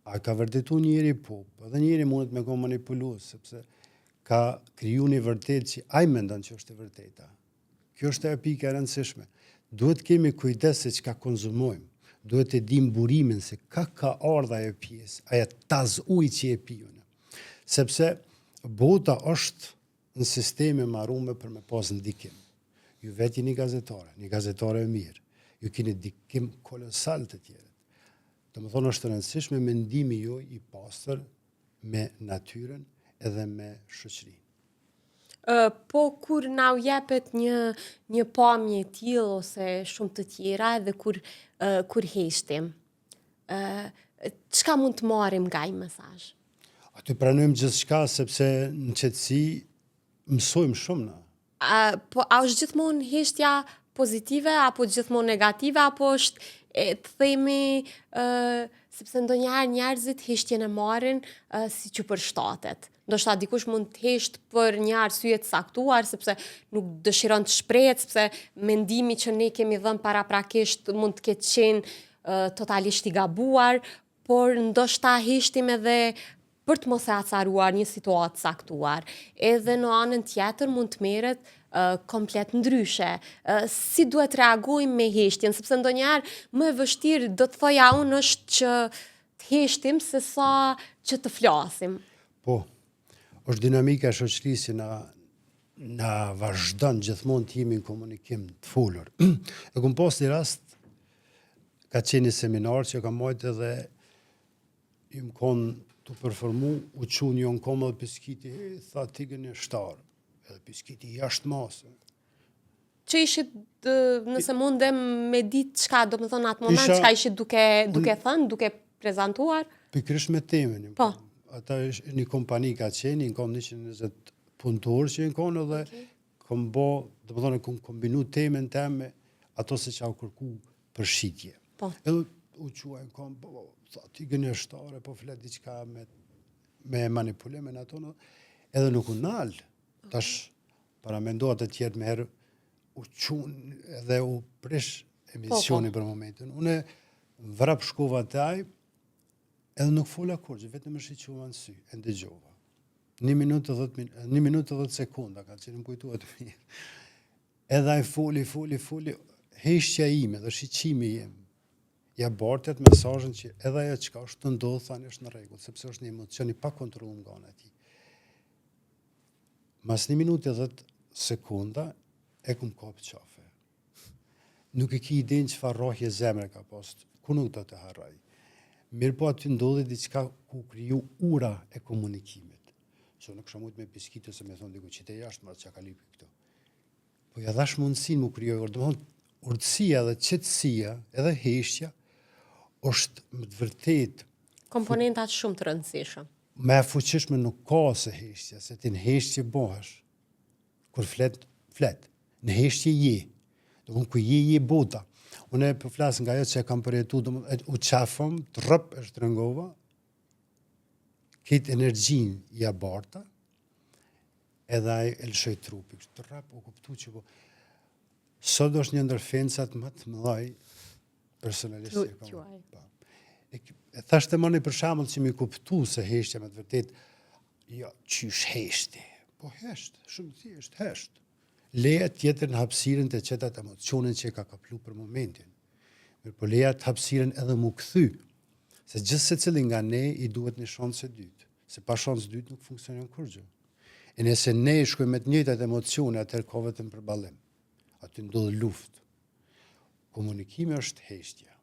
A ka vërtetuar njëri po, edhe njëri mundet me manipuluar, sepse ka kriju një vërtet që ai mendon që është e vërteta. Kjo është e pika e rëndësishme. Duhet kemi kujdes se çka konzumojmë. Duhet të dim burimin se ka ardha e pjesë, aja taz ujë që e pijune. Sepse bota është në sisteme marrume për me pas ndikim. Ju vetë një gazetare e mirë. Ju keni ndikim kolosal të tjerët. Do më thonë është rëndësishme mendimi juaj i pastër me natyrën edhe me shoqërinë. Po kur na u jepet një pamje e tillë ose shumë të tjera edhe kur heshtim, çka mund të marrim nga ai mesazh? Aty pranojmë gjithçka sepse në qetësi mësojmë shumë na. Po a është gjithmonë heshtja pozitive apo gjithmonë negative apo është të themi sepse ndonjëherë njerëzit hishtjen e marrin si që përshtatet. Ndoshta dikush mund të hesht për një arsye të saktuar, sepse nuk dëshiron të shprehet, sepse mendimi që ne kemi dhënë paraprakisht mund të ketë qenë totalisht i gabuar, por ndoshta heshtim edhe për të mos e acaruar një situatë saktuar. Edhe në anën tjetër mund të merret komplet ndryshe. Si duhet reagojmë me heshtjen, sepse ndonjëherë më e vështirë do të thoja unë është që të heshtim se sa që të flasim. Po, është dinamika e shoqërisë na vazhdon gjithmonë të jemi në komunikim të folur. E kam pas një rast, ka qenë një seminar që kam marrë edhe i më konë të performu, u qunë jo në komë dhe piskiti, tha tigën e shtarë, edhe piskiti jashtë masë. Që ishit, nëse mundem me ditë qka, do më thonë atë moment, qka ishit duke thënë, duke prezentuar? Pikrish me temen. Po. Ata është një kompani ka qenë, në kom 120 punëtorë që në konë, dhe kom bo, do më thonë, kom kombinu temen teme, ato se që au kërku për shqitje. Po. Edhe u quaj në kom, tha, ti gënë e shtare, po flet diqka me manipulimin ato, edhe nuk u nalë. Tash, para me ndohat e tjertë me herë, u qunë edhe u prish emisioni për momentin. Une vrap shkova taj, edhe nuk fola kurgjë, vetëm e shiqova në sy, e ndëgjova. 1 minutë e 10 sekunda, ka që në më kujtuat mirë. Edhe ai foli, heshtja ime dhe shiqimi jem, ja bartet mesazhin që edhe ajo çka është të ndodhë, thani është në rregull, sepse është një emocion i pa kontrolluar nga ana e tij. Mas 1 minutë e 10 sekunda, e kum kap qafe. Nuk e ki idenë çfarë rrohje zemre ka pas, ku nuk do të harroj. Mirë po aty ndodhi diçka ku kriju ura e komunikimit. Që nuk shumë me piskitë se me thonë diku që te jashtë marë që ka lipi këto. Po ja dhash mundësin mu krijoj, urtësia dhe qetësia edhe heshtja është më të vërtet Komponentat shumë të rëndësishëm. Me fuqishme nuk ka se heshtja, se ti në heshtje bohesh. Kur flet. Në heshtje je. Do ku je bota. Unë po flas nga ajo që kam përjetu, u qafëm, të rëp e shtrëngova, këtë energjin ja barta, edhe ai e lëshoj trupi. Të rëp, u kuptu që po. Sot është një ndërfencat më të mëdhaj personalisht. E thashtë të mëni për shembull që mi kuptu se heshtja me të vërtet, jo, qysh heshti. Po hesht, shumë thjesht, hesht. Leja tjetër në hapësiren të qetat emocionin që ka kaplu për momentin. Po leja të hapësiren edhe mu këthy, se gjithë se cilin nga ne i duhet një shansë e dytë, se pa shansë dytë nuk funksionon kurgjë. E nëse ne i shkojmë me të njëjtat emocione, atër ka vetëm përballim. Aty ndodhë luftë. Komunikimi është heshtja.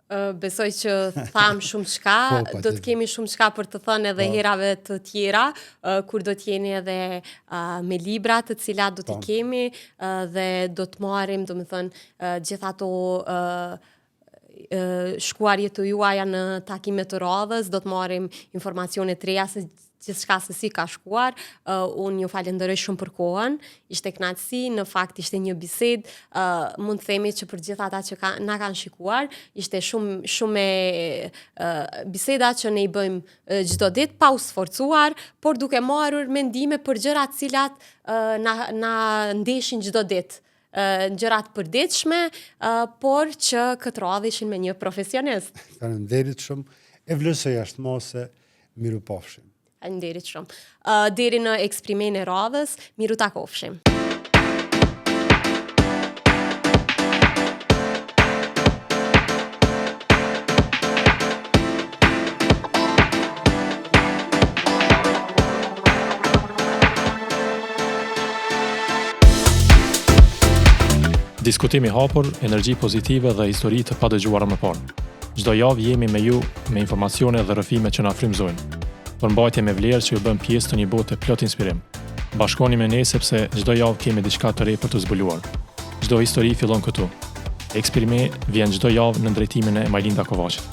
Besoj që tham shumë qka, do të kemi shumë qka për të thënë edhe herave të tjera, kur do t'jeni edhe me libra të cilat do t'i kemi dhe do t'marim, do më thënë, gjitha ato shkuarje të juaja në takimet të radhës, do t'marim informacione të reja se gjithçka se si ka shkuar. Unë ju falenderoj shumë për kohën, ishte kënaqësi, në fakt ishte një bisedë, mund të themi që për gjithë ata që na kanë shikuar, ishte shumë biseda që ne i bëjmë çdo ditë pa u sforcuar, por duke marrur mendime për gjëra të cilat na ndeshin çdo ditë. Gjërat përditshme, por që këtë radhë ishin me një profesionist. Faleminderit shumë, e vlerësoj jashtëmose, miru pafshim. Faleminderit shumë. Deri në eksprimin e radhës, miru takofshim. Diskutimi hapur, energji pozitive dhe histori të padëgjuara më parë. Çdo javë jemi me ju me informacione dhe rrëfime që na frymëzojnë. Përmbajtje me vlerë që ju bën pjesë të një bote plot inspirim. Bashkoni me ne sepse çdo javë kemi diçka të re për të zbuluar. Çdo histori fillon këtu. Eksperime vjen çdo javë në drejtimin e Majlinda Kovaçit.